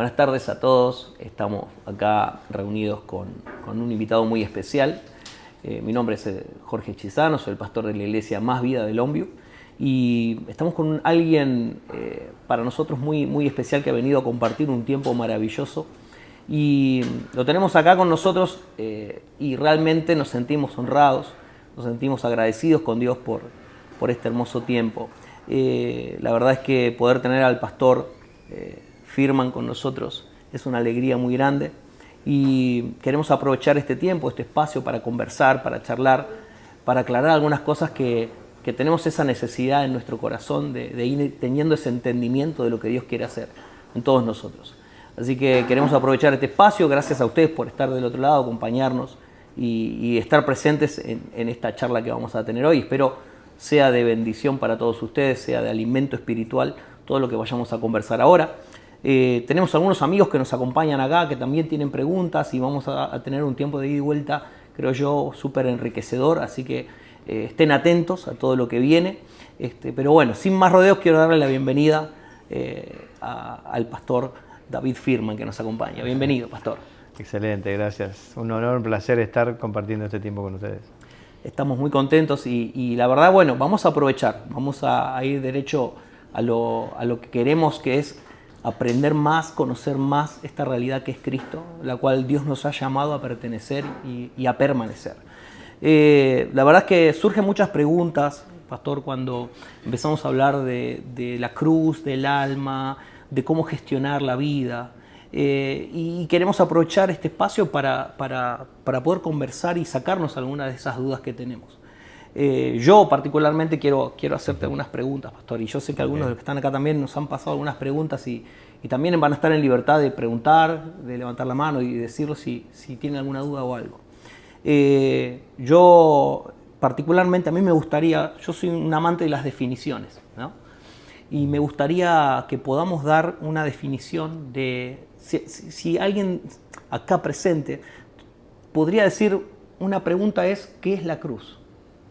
Buenas tardes a todos. Estamos acá reunidos con un invitado muy especial. Mi nombre es Jorge Chizano, soy el pastor de la iglesia Más Vida de Longview. Y estamos con alguien para nosotros muy especial que ha venido a compartir un tiempo maravilloso. Y lo tenemos acá con nosotros y realmente nos sentimos honrados, nos sentimos agradecidos con Dios por este hermoso tiempo. La verdad es que poder tener al pastor Firman con nosotros es una alegría muy grande y queremos aprovechar este tiempo, este espacio para conversar, para charlar, para aclarar algunas cosas que tenemos esa necesidad en nuestro corazón de ir teniendo ese entendimiento de lo que Dios quiere hacer en todos nosotros. Así que queremos aprovechar este espacio, gracias a ustedes por estar del otro lado, acompañarnos y estar presentes en esta charla que vamos a tener hoy. Espero sea de bendición para todos ustedes, sea de alimento espiritual, todo lo que vayamos a conversar ahora. Tenemos algunos amigos que nos acompañan acá, que también tienen preguntas y vamos a tener un tiempo de ida y vuelta, creo yo, súper enriquecedor, así que estén atentos a todo lo que viene. Pero bueno, sin más rodeos, quiero darle la bienvenida al pastor David Firman, que nos acompaña. Bienvenido, pastor. Excelente, gracias. Un honor, un placer estar compartiendo este tiempo con ustedes. Estamos muy contentos y la verdad, bueno, vamos a aprovechar, vamos a ir derecho a lo que queremos, que es aprender más, conocer más esta realidad que es Cristo, la cual Dios nos ha llamado a pertenecer y a permanecer. La verdad es que surgen muchas preguntas, pastor, cuando empezamos a hablar de la cruz, del alma, de cómo gestionar la vida. Y queremos aprovechar este espacio para poder conversar y sacarnos algunas de esas dudas que tenemos. Yo particularmente quiero hacerte algunas preguntas, pastor, y yo sé que algunos de los que están acá también nos han pasado algunas preguntas y también van a estar en libertad de preguntar, de levantar la mano y decirlo si tienen alguna duda o algo. Yo particularmente, a mí me gustaría, yo soy un amante de las definiciones, ¿no? Y me gustaría que podamos dar una definición de, si alguien acá presente podría decir, una pregunta es, ¿qué es la cruz?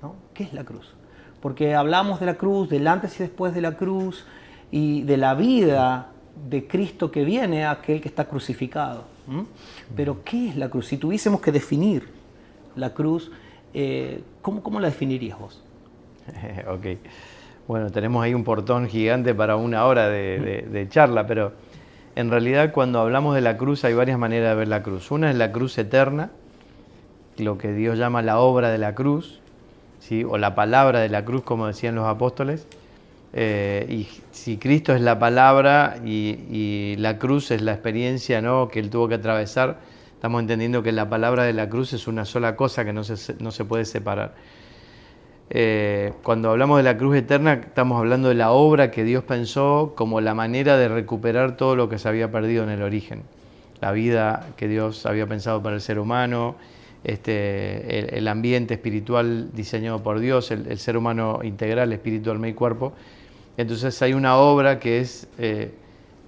¿No? ¿Qué es la cruz? Porque hablamos de la cruz, del antes y después de la cruz, y de la vida de Cristo que viene a aquel que está crucificado. Pero ¿qué es la cruz? Si tuviésemos que definir la cruz, ¿cómo la definirías vos? Ok. Bueno, tenemos ahí un portón gigante para una hora de charla, pero en realidad cuando hablamos de la cruz hay varias maneras de ver la cruz. Una es la cruz eterna, lo que Dios llama la obra de la cruz, ¿sí? O la palabra de la cruz, como decían los apóstoles. Y si Cristo es la palabra y la cruz es la experiencia, ¿no?, que Él tuvo que atravesar, estamos entendiendo que la palabra de la cruz es una sola cosa que no se puede separar. Cuando hablamos de la cruz eterna, estamos hablando de la obra que Dios pensó como la manera de recuperar todo lo que se había perdido en el origen. La vida que Dios había pensado para el ser humano, el ambiente espiritual diseñado por Dios, el ser humano integral, espíritu, alma y cuerpo. Entonces hay una obra que es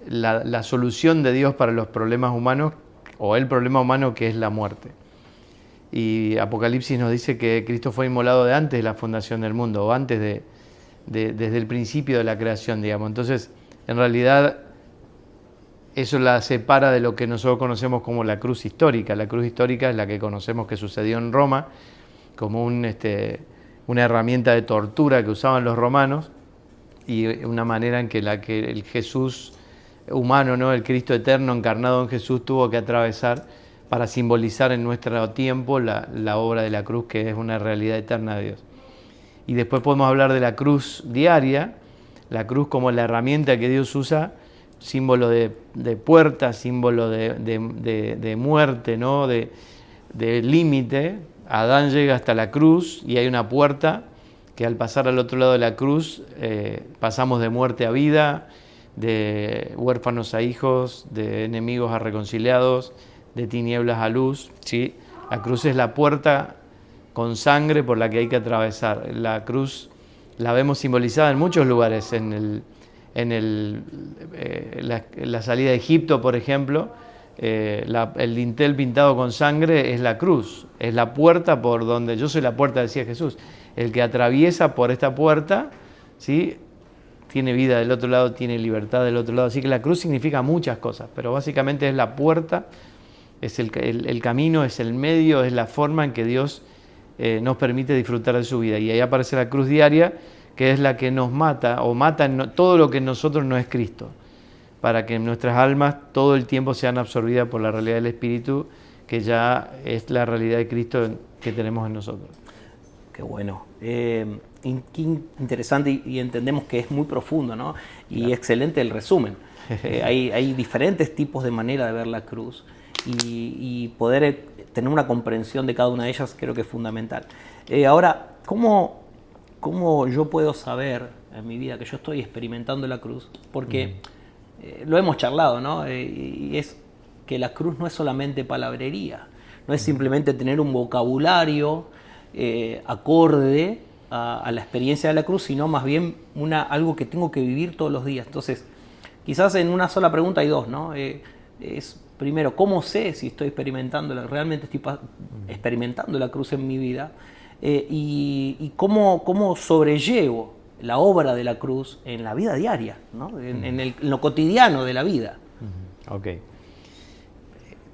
la solución de Dios para los problemas humanos, o el problema humano, que es la muerte. Y Apocalipsis nos dice que Cristo fue inmolado de antes de la fundación del mundo, o antes desde el principio de la creación, digamos. Entonces, en realidad, eso la separa de lo que nosotros conocemos como la cruz histórica. La cruz histórica es la que conocemos que sucedió en Roma, como una herramienta de tortura que usaban los romanos, y una manera en que el Jesús humano, ¿no?, el Cristo eterno encarnado en Jesús, tuvo que atravesar para simbolizar en nuestro tiempo la obra de la cruz, que es una realidad eterna de Dios. Y después podemos hablar de la cruz diaria, la cruz como la herramienta que Dios usa, símbolo de puerta, símbolo de muerte, ¿no?, de límite. Adán llega hasta la cruz y hay una puerta que al pasar al otro lado de la cruz pasamos de muerte a vida, de huérfanos a hijos, de enemigos a reconciliados, de tinieblas a luz, ¿sí? La cruz es la puerta con sangre por la que hay que atravesar. La cruz la vemos simbolizada en muchos lugares, en la salida de Egipto, por ejemplo. El dintel pintado con sangre es la cruz, es la puerta por donde, yo soy la puerta, decía Jesús. El que atraviesa por esta puerta, ¿sí?, tiene vida del otro lado, tiene libertad del otro lado. Así que la cruz significa muchas cosas, pero básicamente es la puerta, es el camino, es el medio, es la forma en que Dios nos permite disfrutar de su vida. Y ahí aparece la cruz diaria, que es la que nos mata, o mata todo lo que en nosotros no es Cristo, para que nuestras almas todo el tiempo sean absorbidas por la realidad del Espíritu, que ya es la realidad de Cristo que tenemos en nosotros. Qué bueno. Qué interesante y entendemos que es muy profundo, ¿no? Y claro, excelente el resumen. Hay diferentes tipos de manera de ver la cruz y poder tener una comprensión de cada una de ellas creo que es fundamental. Ahora, ¿cómo yo puedo saber en mi vida que yo estoy experimentando la cruz? Porque lo hemos charlado, ¿no? Y es que la cruz no es solamente palabrería, no es simplemente tener un vocabulario acorde a la experiencia de la cruz, sino más bien algo que tengo que vivir todos los días. Entonces, quizás en una sola pregunta hay dos, ¿no? Es primero, ¿cómo sé si estoy realmente estoy experimentando la cruz en mi vida? Y cómo sobrellevo la obra de la cruz en la vida diaria, ¿no? En lo cotidiano de la vida. Ok.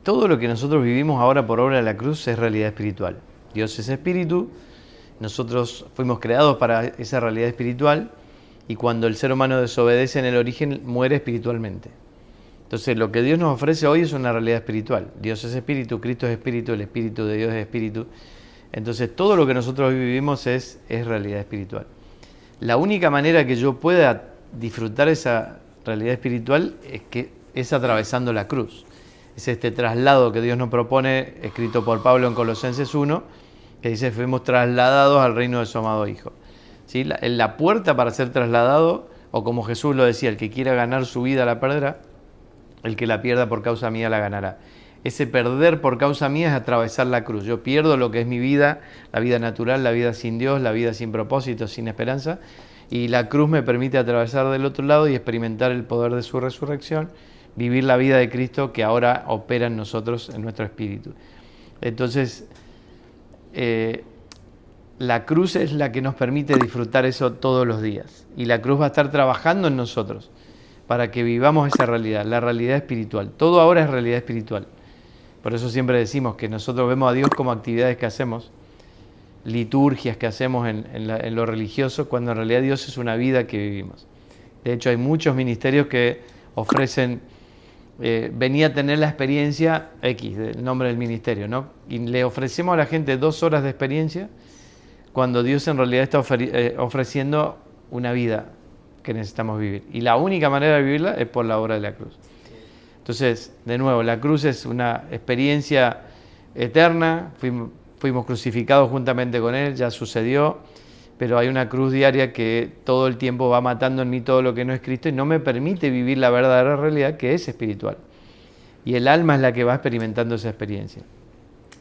Todo lo que nosotros vivimos ahora por obra de la cruz es realidad espiritual. Dios es espíritu, nosotros fuimos creados para esa realidad espiritual y cuando el ser humano desobedece en el origen, muere espiritualmente. Entonces, lo que Dios nos ofrece hoy es una realidad espiritual. Dios es espíritu, Cristo es espíritu, el Espíritu de Dios es espíritu. Entonces, todo lo que nosotros hoy vivimos es realidad espiritual. La única manera que yo pueda disfrutar esa realidad espiritual es atravesando la cruz. Es este traslado que Dios nos propone, escrito por Pablo en Colosenses 1, que dice, fuimos trasladados al reino de su amado Hijo. ¿Sí? La puerta para ser trasladado, o como Jesús lo decía, el que quiera ganar su vida la perderá, el que la pierda por causa mía la ganará. Ese perder por causa mía es atravesar la cruz. Yo pierdo lo que es mi vida, la vida natural, la vida sin Dios, la vida sin propósito, sin esperanza, y la cruz me permite atravesar del otro lado y experimentar el poder de su resurrección, vivir la vida de Cristo que ahora opera en nosotros, en nuestro espíritu. Entonces, la cruz es la que nos permite disfrutar eso todos los días. Y la cruz va a estar trabajando en nosotros para que vivamos esa realidad, la realidad espiritual. Todo ahora es realidad espiritual. Por eso siempre decimos que nosotros vemos a Dios como actividades que hacemos, liturgias que hacemos en lo religioso, cuando en realidad Dios es una vida que vivimos. De hecho, hay muchos ministerios que ofrecen, venía a tener la experiencia X, el nombre del ministerio, ¿no? Y le ofrecemos a la gente 2 horas de experiencia, cuando Dios en realidad está ofreciendo una vida que necesitamos vivir. Y la única manera de vivirla es por la obra de la cruz. Entonces, de nuevo, la cruz es una experiencia eterna, fuimos crucificados juntamente con Él, ya sucedió, pero hay una cruz diaria que todo el tiempo va matando en mí todo lo que no es Cristo y no me permite vivir la verdadera realidad que es espiritual. Y el alma es la que va experimentando esa experiencia.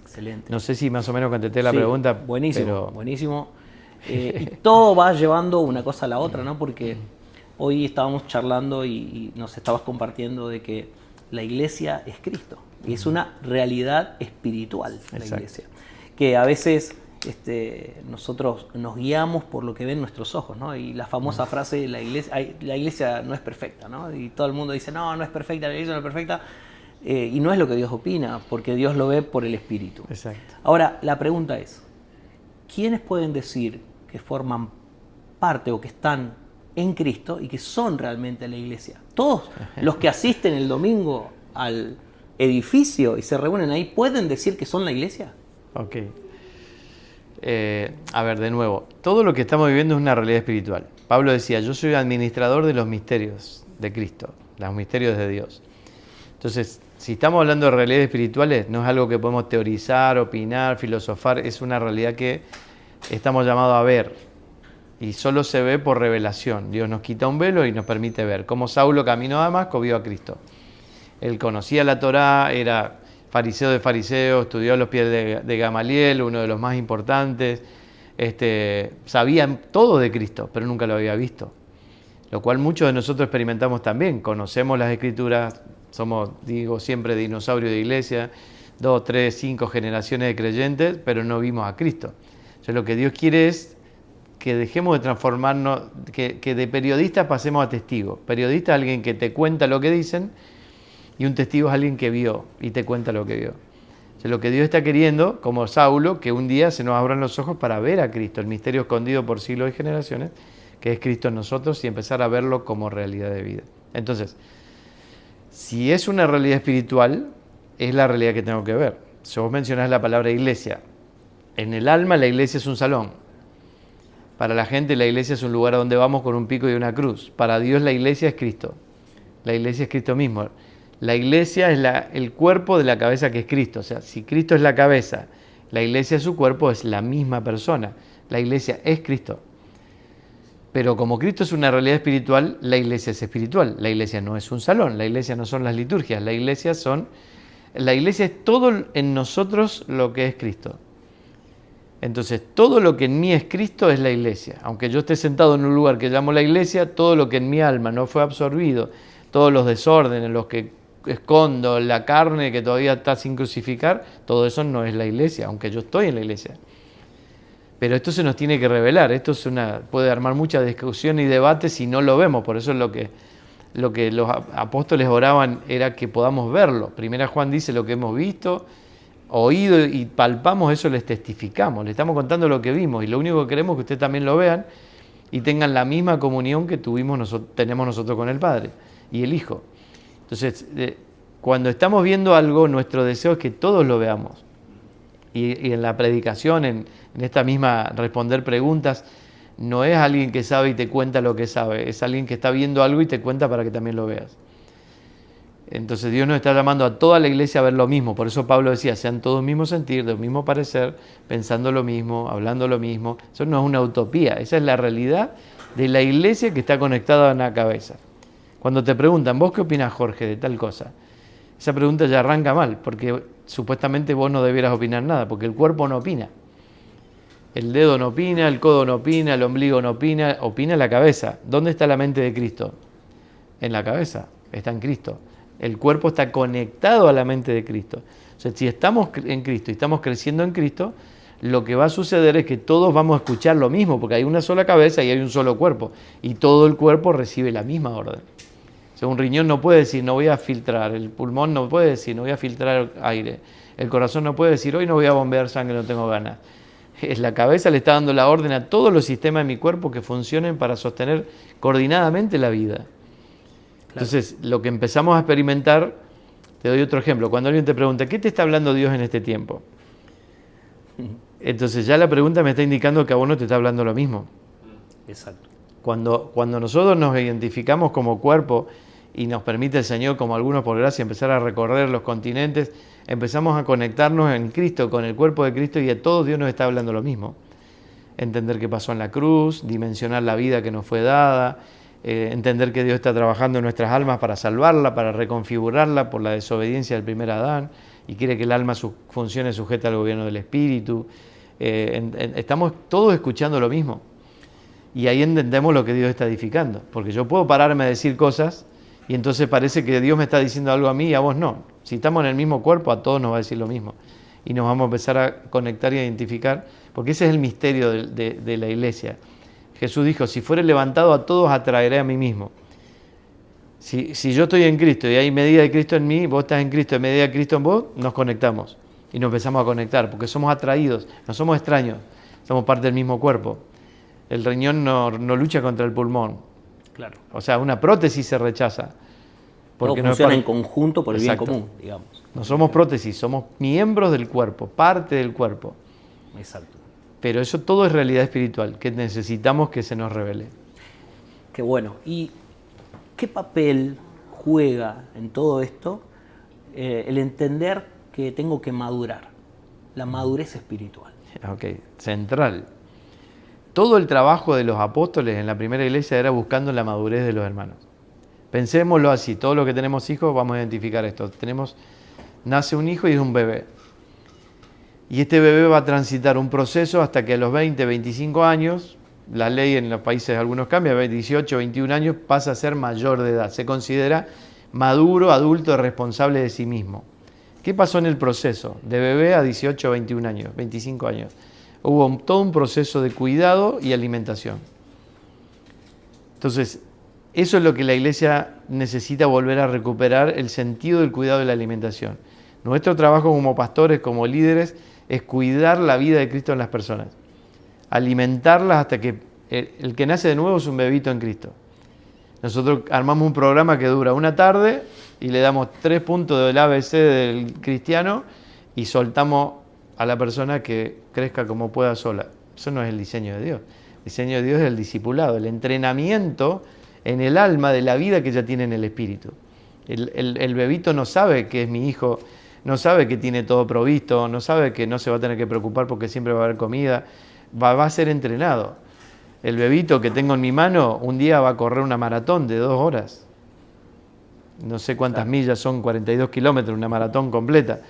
Excelente. No sé si más o menos contesté la pregunta. Buenísimo, pero... buenísimo. Y todo va llevando una cosa a la otra, ¿no? Porque hoy estábamos charlando y nos estabas compartiendo de que la iglesia es Cristo. Y es una realidad espiritual la iglesia. Que a veces nosotros nos guiamos por lo que ven nuestros ojos, ¿no? Y la famosa frase, la iglesia no es perfecta, ¿no? Y todo el mundo dice, no es perfecta, la iglesia no es perfecta. Y no es lo que Dios opina, porque Dios lo ve por el Espíritu. Exacto. Ahora, la pregunta es, ¿quiénes pueden decir que forman parte o que están en Cristo y que son realmente la iglesia? ¿Todos los que asisten el domingo al edificio y se reúnen ahí pueden decir que son la iglesia? Ok. A ver, de nuevo, todo lo que estamos viviendo es una realidad espiritual. Pablo decía, yo soy administrador de los misterios de Cristo, los misterios de Dios. Entonces, si estamos hablando de realidades espirituales, no es algo que podemos teorizar, opinar, filosofar, es una realidad que estamos llamados a ver y solo se ve por revelación. Dios nos quita un velo y nos permite ver. Como Saulo caminó a Damasco, vio a Cristo. Él conocía la Torá, era fariseo de fariseos, estudió a los pies de Gamaliel, uno de los más importantes, sabía todo de Cristo, pero nunca lo había visto. Lo cual muchos de nosotros experimentamos también. Conocemos las Escrituras, somos, digo siempre, dinosaurios de iglesia, 2, 3, 5 generaciones de creyentes, pero no vimos a Cristo. Entonces lo que Dios quiere es que dejemos de transformarnos, que de periodistas pasemos a testigos. Periodista es alguien que te cuenta lo que dicen y un testigo es alguien que vio y te cuenta lo que vio. O sea, lo que Dios está queriendo, como Saulo, que un día se nos abran los ojos para ver a Cristo, el misterio escondido por siglos y generaciones, que es Cristo en nosotros, y empezar a verlo como realidad de vida. Entonces, si es una realidad espiritual, es la realidad que tengo que ver. Si vos mencionás la palabra iglesia, en el alma la iglesia es un salón. Para la gente la iglesia es un lugar a donde vamos con un pico y una cruz. Para Dios la iglesia es Cristo. La iglesia es Cristo mismo. La iglesia es el cuerpo de la cabeza que es Cristo. O sea, si Cristo es la cabeza, la iglesia es su cuerpo, es la misma persona. La iglesia es Cristo. Pero como Cristo es una realidad espiritual, la iglesia es espiritual. La iglesia no es un salón, la iglesia no son las liturgias, la iglesia es todo en nosotros lo que es Cristo. Entonces, todo lo que en mí es Cristo es la iglesia. Aunque yo esté sentado en un lugar que llamo la iglesia, todo lo que en mi alma no fue absorbido, todos los desórdenes, los que escondo, la carne que todavía está sin crucificar, todo eso no es la iglesia, aunque yo estoy en la iglesia. Pero esto se nos tiene que revelar, puede armar mucha discusión y debate si no lo vemos, por eso es lo que los apóstoles oraban era que podamos verlo. Primera Juan dice lo que hemos visto, oído y palpamos, eso les testificamos, le estamos contando lo que vimos y lo único que queremos es que ustedes también lo vean y tengan la misma comunión que tenemos nosotros con el Padre y el Hijo. Entonces, cuando estamos viendo algo, nuestro deseo es que todos lo veamos. Y en la predicación, en esta misma responder preguntas, no es alguien que sabe y te cuenta lo que sabe, es alguien que está viendo algo y te cuenta para que también lo veas. Entonces Dios nos está llamando a toda la iglesia a ver lo mismo. Por eso Pablo decía, sean todos mismo sentir, del mismo parecer, pensando lo mismo, hablando lo mismo. Eso no es una utopía, esa es la realidad de la iglesia que está conectada a una cabeza. Cuando te preguntan, ¿vos qué opinas, Jorge, de tal cosa? Esa pregunta ya arranca mal, porque supuestamente vos no debieras opinar nada, porque el cuerpo no opina. El dedo no opina, el codo no opina, el ombligo no opina, opina la cabeza. ¿Dónde está la mente de Cristo? En la cabeza, está en Cristo. El cuerpo está conectado a la mente de Cristo. O sea, si estamos en Cristo y estamos creciendo en Cristo, lo que va a suceder es que todos vamos a escuchar lo mismo, porque hay una sola cabeza y hay un solo cuerpo, y todo el cuerpo recibe la misma orden. O sea, un riñón no puede decir, no voy a filtrar, el pulmón no puede decir, no voy a filtrar aire, el corazón no puede decir, hoy no voy a bombear sangre, no tengo ganas. La cabeza le está dando la orden a todos los sistemas de mi cuerpo que funcionen para sostener coordinadamente la vida. Entonces, lo que empezamos a experimentar, te doy otro ejemplo, cuando alguien te pregunta, ¿qué te está hablando Dios en este tiempo? Entonces ya la pregunta me está indicando que a vos no te está hablando lo mismo. Exacto. Cuando nosotros nos identificamos como cuerpo y nos permite el Señor, como algunos por gracia, empezar a recorrer los continentes, empezamos a conectarnos en Cristo, con el cuerpo de Cristo, y a todos Dios nos está hablando lo mismo. Entender qué pasó en la cruz, dimensionar la vida que nos fue dada, entender que Dios está trabajando en nuestras almas para salvarla, para reconfigurarla por la desobediencia del primer Adán, y quiere que el alma funcione sujeta al gobierno del Espíritu. Estamos todos escuchando lo mismo. Y ahí entendemos lo que Dios está edificando. Porque yo puedo pararme a decir cosas y entonces parece que Dios me está diciendo algo a mí y a vos no. Si estamos en el mismo cuerpo, a todos nos va a decir lo mismo. Y nos vamos a empezar a conectar y a identificar, porque ese es el misterio de la iglesia. Jesús dijo, si fuere levantado a todos, atraeré a mí mismo. Si yo estoy en Cristo y hay medida de Cristo en mí, vos estás en Cristo y medida de Cristo en vos, nos conectamos. Y nos empezamos a conectar, porque somos atraídos, no somos extraños, somos parte del mismo cuerpo. El riñón no lucha contra el pulmón. Claro. O sea, una prótesis se rechaza. Porque no funciona en conjunto por el bien común, digamos. No somos prótesis, somos miembros del cuerpo, parte del cuerpo. Exacto. Pero eso todo es realidad espiritual, que necesitamos que se nos revele. Qué bueno. ¿Y qué papel juega en todo esto el entender que tengo que madurar? La madurez espiritual. Ok, central. Todo el trabajo de los apóstoles en la primera iglesia era buscando la madurez de los hermanos. Pensémoslo así, todos los que tenemos hijos vamos a identificar esto. Nace un hijo y es un bebé. Y este bebé va a transitar un proceso hasta que a los 20, 25 años, la ley en los países algunos cambia, 18, 21 años pasa a ser mayor de edad. Se considera maduro, adulto, responsable de sí mismo. ¿Qué pasó en el proceso? De bebé a 18, 21 años, 25 años. Hubo todo un proceso de cuidado y alimentación. Entonces, eso es lo que la iglesia necesita volver a recuperar, el sentido del cuidado y la alimentación. Nuestro trabajo como pastores, como líderes, es cuidar la vida de Cristo en las personas. Alimentarlas hasta que el que nace de nuevo es un bebito en Cristo. Nosotros armamos un programa que dura una tarde y le damos 3 puntos del ABC del cristiano y soltamos a la persona que crezca como pueda sola. Eso no es el diseño de Dios. El diseño de Dios es el discipulado, el entrenamiento en el alma de la vida que ya tiene en el espíritu. El bebito no sabe que es mi hijo, no sabe que tiene todo provisto, no sabe que no se va a tener que preocupar porque siempre va a haber comida, va a ser entrenado. El bebito que tengo en mi mano un día va a correr una maratón de 2 horas. No sé cuántas millas son, 42 kilómetros, una maratón completa.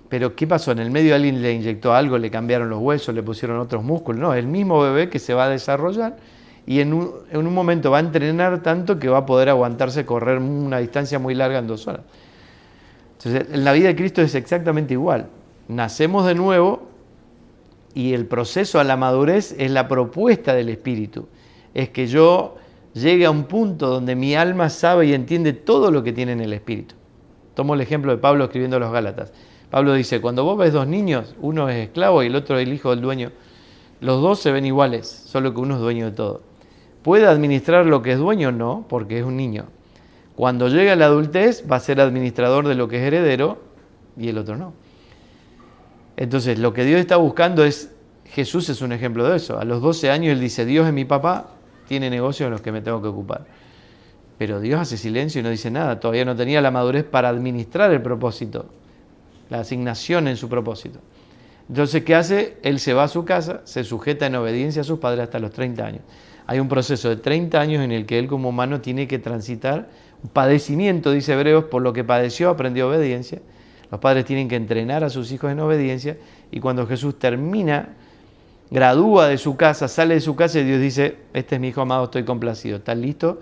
Pero ¿qué pasó? En el medio alguien le inyectó algo, le cambiaron los huesos, le pusieron otros músculos. No, el mismo bebé que se va a desarrollar y en un momento va a entrenar tanto que va a poder aguantarse correr una distancia muy larga en 2 horas. Entonces, en la vida de Cristo es exactamente igual. Nacemos de nuevo y el proceso a la madurez es la propuesta del Espíritu. Es que yo llegue a un punto donde mi alma sabe y entiende todo lo que tiene en el Espíritu. Tomo el ejemplo de Pablo escribiendo a los Gálatas. Pablo dice, cuando vos ves 2 niños, uno es esclavo y el otro es el hijo del dueño, los 2 se ven iguales, solo que uno es dueño de todo. ¿Puede administrar lo que es dueño? No, porque es un niño. Cuando llega a la adultez va a ser administrador de lo que es heredero y el otro no. Entonces, lo que Dios está buscando es, Jesús es un ejemplo de eso. A los 12 años él dice, Dios es mi papá, tiene negocios en los que me tengo que ocupar. Pero Dios hace silencio y no dice nada. Todavía no tenía la madurez para administrar el propósito, la asignación en su propósito. Entonces, ¿qué hace? Él se va a su casa, se sujeta en obediencia a sus padres hasta los 30 años. Hay un proceso de 30 años en el que él como humano tiene que transitar un padecimiento, dice Hebreos, por lo que padeció aprendió obediencia. Los padres tienen que entrenar a sus hijos en obediencia y cuando Jesús termina, gradúa de su casa, sale de su casa y Dios dice, este es mi hijo amado, estoy complacido. ¿Estás listo?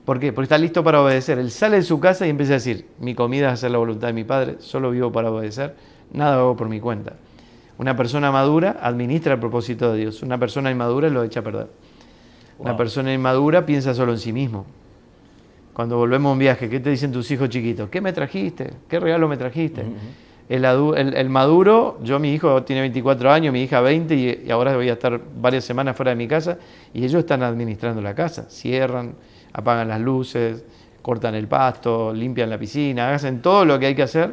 ¿Por qué? Porque está listo para obedecer. Él sale de su casa y empieza a decir, mi comida es hacer la voluntad de mi Padre, solo vivo para obedecer, nada hago por mi cuenta. Una persona madura administra el propósito de Dios, una persona inmadura lo echa a perder. Wow. Una persona inmadura piensa solo en sí mismo. Cuando volvemos a un viaje, ¿qué te dicen tus hijos chiquitos? ¿Qué me trajiste? ¿Qué regalo me trajiste? El maduro, mi hijo tiene 24 años, mi hija 20 y ahora voy a estar varias semanas fuera de mi casa y ellos están administrando la casa, cierran, apagan las luces, cortan el pasto, limpian la piscina, hacen todo lo que hay que hacer,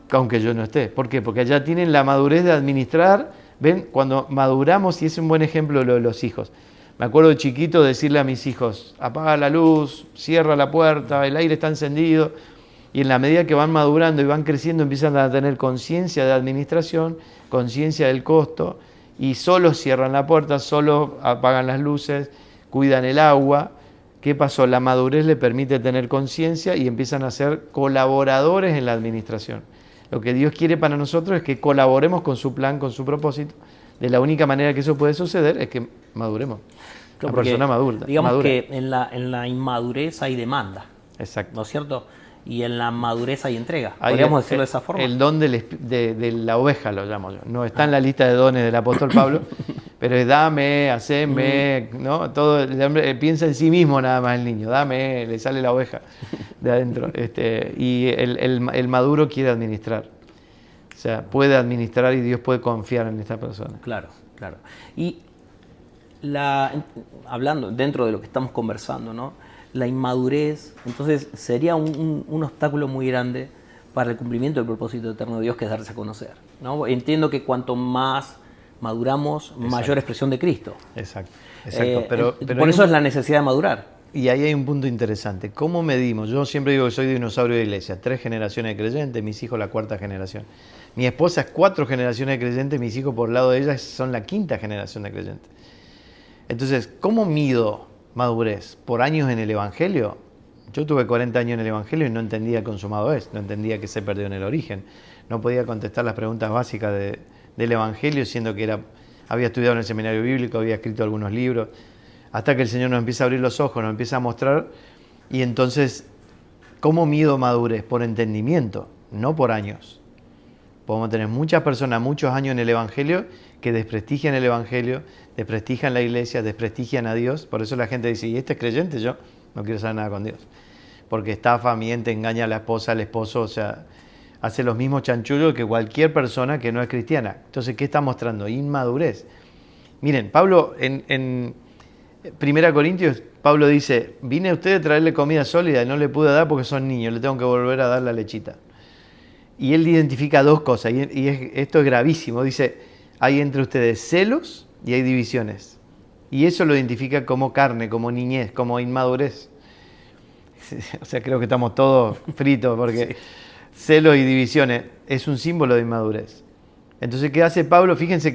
aunque yo no esté. ¿Por qué? Porque allá tienen la madurez de administrar. Ven, cuando maduramos, y es un buen ejemplo lo de los hijos. Me acuerdo de chiquito decirle a mis hijos, apaga la luz, cierra la puerta, el aire está encendido. Y en la medida que van madurando y van creciendo, empiezan a tener conciencia de administración, conciencia del costo, y solo cierran la puerta, solo apagan las luces, cuidan el agua. ¿Qué pasó? La madurez le permite tener conciencia y empiezan a ser colaboradores en la administración. Lo que Dios quiere para nosotros es que colaboremos con su plan, con su propósito. De la única manera que eso puede suceder es que maduremos. Claro, la persona madura. Digamos que en la inmadurez hay demanda. Exacto. ¿No es cierto? Y en la madurez hay entrega. ¿Podríamos decirlo de esa forma? El don de la oveja lo llamo yo. No está en la lista de dones del apóstol Pablo, pero es dame, haceme, ¿no? Todo, el hombre piensa en sí mismo nada más el niño. Dame, le sale la oveja de adentro. Y el maduro quiere administrar. O sea, puede administrar y Dios puede confiar en esta persona. Claro, claro. Y hablando dentro de lo que estamos conversando, ¿no? La inmadurez, entonces sería un obstáculo muy grande para el cumplimiento del propósito eterno de Dios, que es darse a conocer, ¿no? Entiendo que cuanto más maduramos, mayor expresión de Cristo. Exacto. Pero por eso es la necesidad de madurar. Y ahí hay un punto interesante. ¿Cómo medimos? Yo siempre digo que soy dinosaurio de iglesia. 3 generaciones de creyentes, mis hijos la 4ª generación. Mi esposa es 4 generaciones de creyentes, mis hijos por el lado de ella son la 5ª generación de creyentes. Entonces, ¿cómo mido madurez? ¿Por años en el Evangelio? Yo tuve 40 años en el Evangelio y no entendía consumado es, no entendía que se perdió en el origen. No podía contestar las preguntas básicas del Evangelio, siendo que había estudiado en el seminario bíblico, había escrito algunos libros, hasta que el Señor nos empieza a abrir los ojos, nos empieza a mostrar. Y entonces, ¿cómo mido madurez? Por entendimiento, no por años. Podemos tener muchas personas, muchos años en el Evangelio, que desprestigian el Evangelio, desprestigian la iglesia, desprestigian a Dios. Por eso la gente dice, ¿y este es creyente? Yo no quiero saber nada con Dios. Porque estafa, miente, engaña a la esposa, al esposo, o sea, hace los mismos chanchullos que cualquier persona que no es cristiana. Entonces, ¿qué está mostrando? Inmadurez. Miren, Pablo, en 1 Corintios, Pablo dice, vine a ustedes a traerle comida sólida y no le pude dar porque son niños, le tengo que volver a dar la lechita. Y él identifica dos cosas, esto es gravísimo. Dice, hay entre ustedes celos y hay divisiones. Y eso lo identifica como carne, como niñez, como inmadurez. O sea, creo que estamos todos fritos porque celos y divisiones es un símbolo de inmadurez. Entonces, ¿qué hace Pablo? Fíjense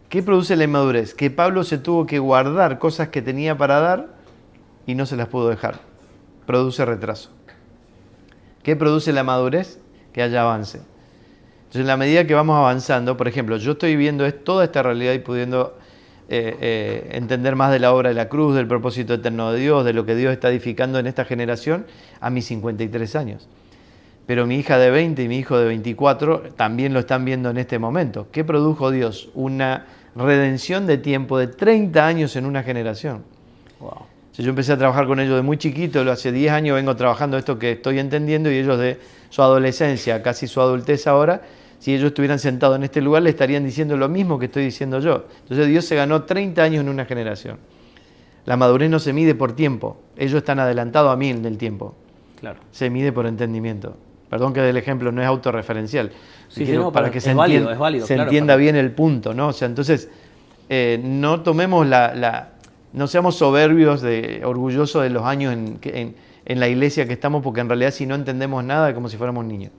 ¿qué produce la inmadurez? Que Pablo se tuvo que guardar cosas que tenía para dar y no se las pudo dejar. Produce retraso. ¿Qué produce la madurez? Que haya avance. Entonces, en la medida que vamos avanzando, por ejemplo, yo estoy viendo toda esta realidad y pudiendo entender más de la obra de la cruz, del propósito eterno de Dios, de lo que Dios está edificando en esta generación, a mis 53 años. Pero mi hija de 20 y mi hijo de 24 también lo están viendo en este momento. ¿Qué produjo Dios? Una redención de tiempo de 30 años en una generación. Wow. Yo empecé a trabajar con ellos de muy chiquito, hace 10 años vengo trabajando esto que estoy entendiendo, y ellos de su adolescencia, casi su adultez ahora, si ellos estuvieran sentados en este lugar, le estarían diciendo lo mismo que estoy diciendo yo. Entonces Dios se ganó 30 años en una generación. La madurez no se mide por tiempo, ellos están adelantados a mí en el tiempo. Claro. Se mide por entendimiento. Perdón que el ejemplo no es autorreferencial. Sí, no, para que se entienda bien el punto, ¿no? O sea, entonces, no tomemos no seamos soberbios, orgullosos de los años en la iglesia que estamos, porque en realidad si no entendemos nada es como si fuéramos niños.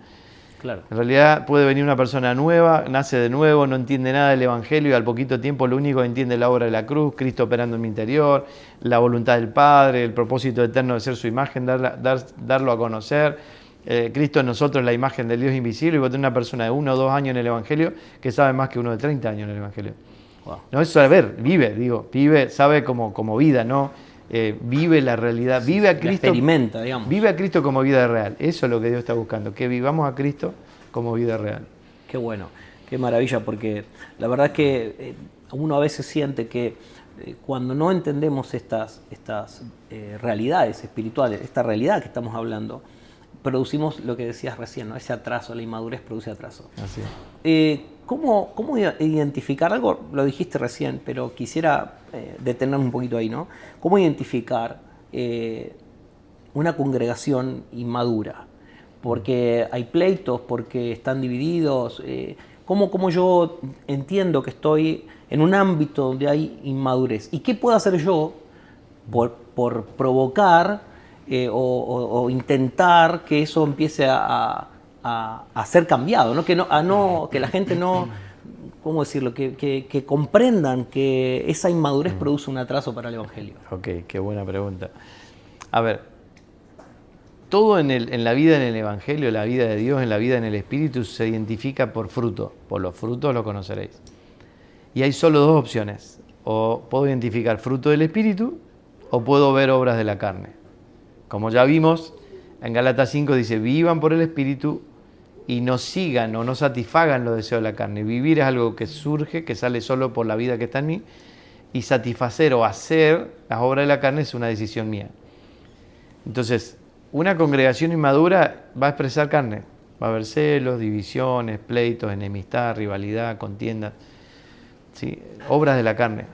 Claro. En realidad puede venir una persona nueva, nace de nuevo, no entiende nada del Evangelio y al poquito tiempo lo único que entiende es la obra de la cruz, Cristo operando en mi interior, la voluntad del Padre, el propósito eterno de ser su imagen, darlo a conocer. Cristo en nosotros es la imagen del Dios invisible, y vos tenés una persona de 1 o 2 años en el Evangelio que sabe más que uno de 30 años en el Evangelio. Wow. No es saber, vive, sabe como vida, ¿no? Vive la realidad, vive a Cristo. Experimenta, digamos. Vive a Cristo como vida real. Eso es lo que Dios está buscando, que vivamos a Cristo como vida real. Qué bueno, qué maravilla, porque la verdad es que uno a veces siente que cuando no entendemos estas realidades espirituales, esta realidad que estamos hablando, producimos lo que decías recién, ¿no? Ese atraso, la inmadurez produce atraso. Así es. ¿Cómo identificar algo? Lo dijiste recién, pero quisiera detenerme un poquito ahí, ¿no? ¿Cómo identificar una congregación inmadura? Porque hay pleitos, porque están divididos. ¿Cómo yo entiendo que estoy en un ámbito donde hay inmadurez? ¿Y qué puedo hacer yo por provocar o intentar que eso empiece a ser cambiado, ¿no? Que la gente no, ¿cómo decirlo? Que comprendan que esa inmadurez produce un atraso para el Evangelio. Ok, qué buena pregunta. A ver, todo en la vida en el Evangelio, la vida de Dios, en la vida en el Espíritu, se identifica por fruto. Por los frutos lo conoceréis. Y hay solo dos opciones. O puedo identificar fruto del Espíritu o puedo ver obras de la carne. Como ya vimos, en Gálatas 5 dice, vivan por el Espíritu y no sigan o no satisfagan los deseos de la carne. Vivir es algo que surge, que sale solo por la vida que está en mí, y satisfacer o hacer las obras de la carne es una decisión mía. Entonces, una congregación inmadura va a expresar carne. Va a haber celos, divisiones, pleitos, enemistad, rivalidad, contiendas. ¿Sí? Obras de la carne.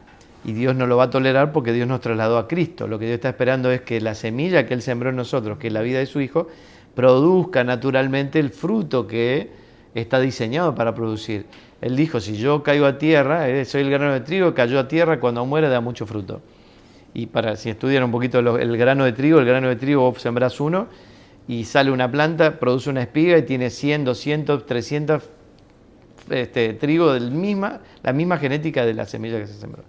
Y Dios no lo va a tolerar porque Dios nos trasladó a Cristo. Lo que Dios está esperando es que la semilla que Él sembró en nosotros, que es la vida de su Hijo, produzca naturalmente el fruto que está diseñado para producir. Él dijo, si yo caigo a tierra, soy el grano de trigo, cayó a tierra, cuando muere da mucho fruto. Y si estudian un poquito el grano de trigo vos sembrás uno y sale una planta, produce una espiga y tiene 100, 200, 300 trigo la misma genética de la semilla que se sembró.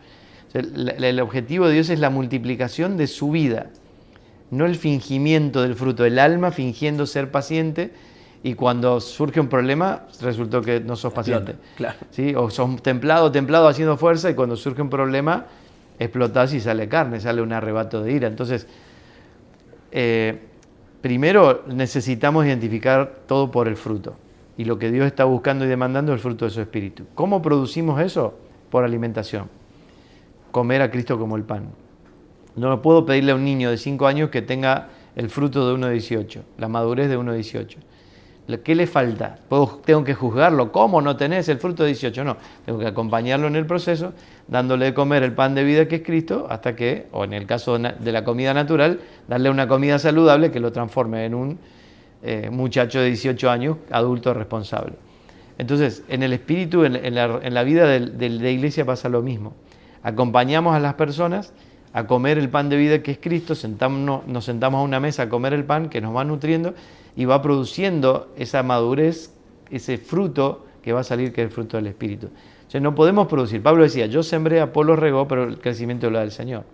O sea, el objetivo de Dios es la multiplicación de su vida, no el fingimiento del fruto, el alma fingiendo ser paciente y cuando surge un problema resultó que no sos paciente. Claro. ¿Sí? O sos templado haciendo fuerza y cuando surge un problema explotás y sale carne, sale un arrebato de ira. Entonces, primero necesitamos identificar todo por el fruto. Y lo que Dios está buscando y demandando es el fruto de su espíritu. ¿Cómo producimos eso? Por alimentación. Comer a Cristo como el pan. No puedo pedirle a un niño de 5 años que tenga el fruto de uno de 18, la madurez de uno de 18. ¿Qué le falta? ¿Tengo que juzgarlo? ¿Cómo no tenés el fruto de 18? No, tengo que acompañarlo en el proceso, dándole de comer el pan de vida que es Cristo, hasta que, o en el caso de la comida natural, darle una comida saludable que lo transforme en un muchacho de 18 años, adulto responsable. Entonces, en el espíritu, en la vida de iglesia pasa lo mismo. Acompañamos a las personas a comer el pan de vida que es Cristo, nos sentamos a una mesa a comer el pan que nos va nutriendo y va produciendo esa madurez, ese fruto que va a salir, que es el fruto del Espíritu. O sea, no podemos producir. Pablo decía, yo sembré, Apolo regó, pero el crecimiento lo da el Señor.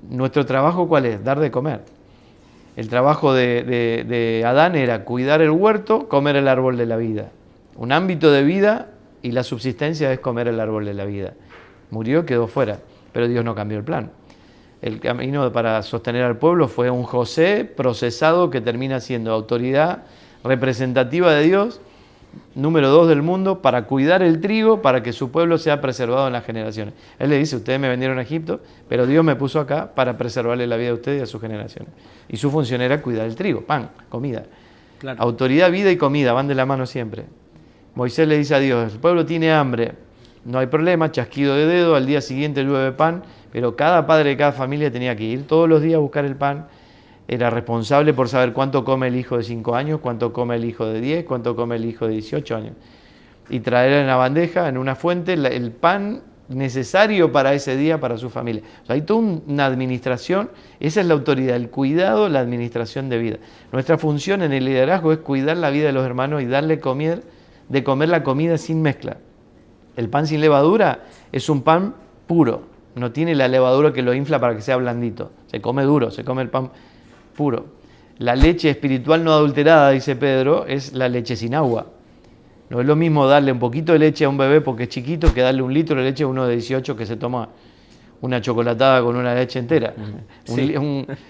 ¿Nuestro trabajo cuál es? Dar de comer. El trabajo de Adán era cuidar el huerto, comer el árbol de la vida. Un ámbito de vida y la subsistencia es comer el árbol de la vida. Murió, quedó fuera, pero Dios no cambió el plan. El camino para sostener al pueblo fue un José procesado que termina siendo autoridad representativa de Dios, número 2 del mundo, para cuidar el trigo, para que su pueblo sea preservado en las generaciones. Él le dice, ustedes me vendieron a Egipto, pero Dios me puso acá para preservarle la vida a ustedes y a sus generaciones. Y su función era cuidar el trigo, pan, comida. Claro. Autoridad, vida y comida van de la mano siempre. Moisés le dice a Dios, el pueblo tiene hambre, no hay problema, chasquido de dedo, al día siguiente llueve pan, pero cada padre de cada familia tenía que ir todos los días a buscar el pan, era responsable por saber cuánto come el hijo de 5 años, cuánto come el hijo de 10, cuánto come el hijo de 18 años. Y traer en la bandeja, en una fuente, el pan necesario para ese día, para su familia. O sea, hay toda una administración, esa es la autoridad, el cuidado, la administración de vida. Nuestra función en el liderazgo es cuidar la vida de los hermanos y darle de comer la comida sin mezcla. El pan sin levadura es un pan puro, no tiene la levadura que lo infla para que sea blandito. Se come duro, se come el pan puro. La leche espiritual no adulterada, dice Pedro, es la leche sin agua. No es lo mismo darle un poquito de leche a un bebé porque es chiquito que darle 1 litro de leche a uno de 18 que se toma una chocolatada con una leche entera. Sí.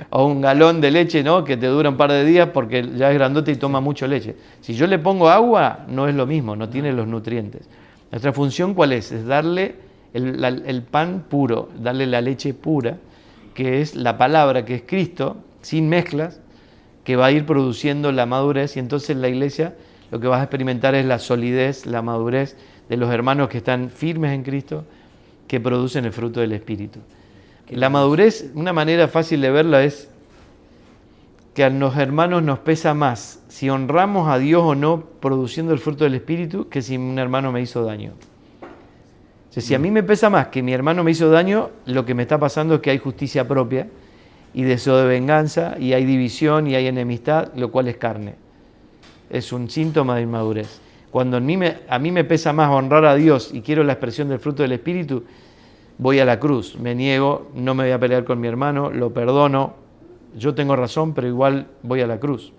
O un galón de leche, ¿no?, que te dura un par de días porque ya es grandote y toma mucho leche. Si yo le pongo agua, no es lo mismo, no tiene los nutrientes. Nuestra función, ¿cuál es? Es darle el pan puro, darle la leche pura, que es la palabra, que es Cristo, sin mezclas, que va a ir produciendo la madurez, y entonces la iglesia lo que vas a experimentar es la solidez, la madurez de los hermanos que están firmes en Cristo, que producen el fruto del Espíritu. La madurez, una manera fácil de verla es que a los hermanos nos pesa más si honramos a Dios o no produciendo el fruto del Espíritu que si un hermano me hizo daño. O sea, si a mí me pesa más que mi hermano me hizo daño, lo que me está pasando es que hay justicia propia y deseo de venganza, y hay división y hay enemistad, lo cual es carne. Es un síntoma de inmadurez. Cuando a mí me pesa más honrar a Dios y quiero la expresión del fruto del Espíritu, voy a la cruz, me niego, no me voy a pelear con mi hermano, lo perdono, yo tengo razón, pero igual voy a la cruz.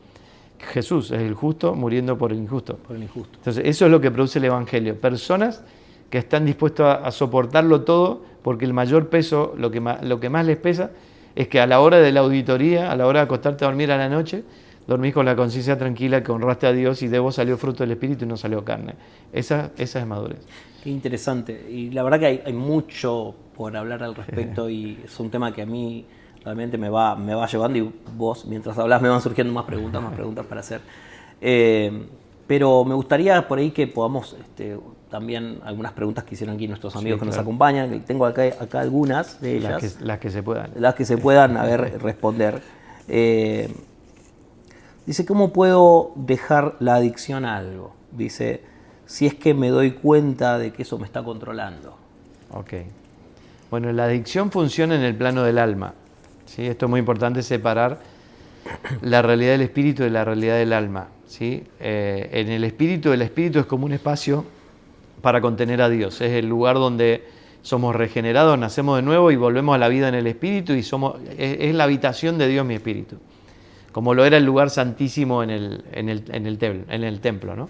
Jesús es el justo muriendo por el injusto. Entonces, eso es lo que produce el Evangelio. Personas que están dispuestos a soportarlo todo, porque el mayor peso, lo que más les pesa, es que a la hora de la auditoría, a la hora de acostarte a dormir a la noche, dormís con la conciencia tranquila que honraste a Dios y de vos salió fruto del Espíritu y no salió carne. Esa es madurez. Qué interesante. Y la verdad que hay mucho por hablar al respecto y es un tema que a mí realmente me va llevando, y vos, mientras hablas, me van surgiendo más preguntas para hacer. Pero me gustaría por ahí que podamos también algunas preguntas que hicieron aquí nuestros amigos que nos acompañan. Tengo acá algunas de ellas. Las que se puedan. Las que se puedan responder. Dice, ¿cómo puedo dejar la adicción a algo? Dice, si es que me doy cuenta de que eso me está controlando. Ok. Bueno, la adicción funciona en el plano del alma. ¿Sí? Esto es muy importante, separar la realidad del espíritu de la realidad del alma. ¿Sí? En el espíritu es como un espacio para contener a Dios. Es el lugar donde somos regenerados, nacemos de nuevo y volvemos a la vida en el espíritu, y es la habitación de Dios, mi espíritu. Como lo era el lugar santísimo en el templo, ¿no?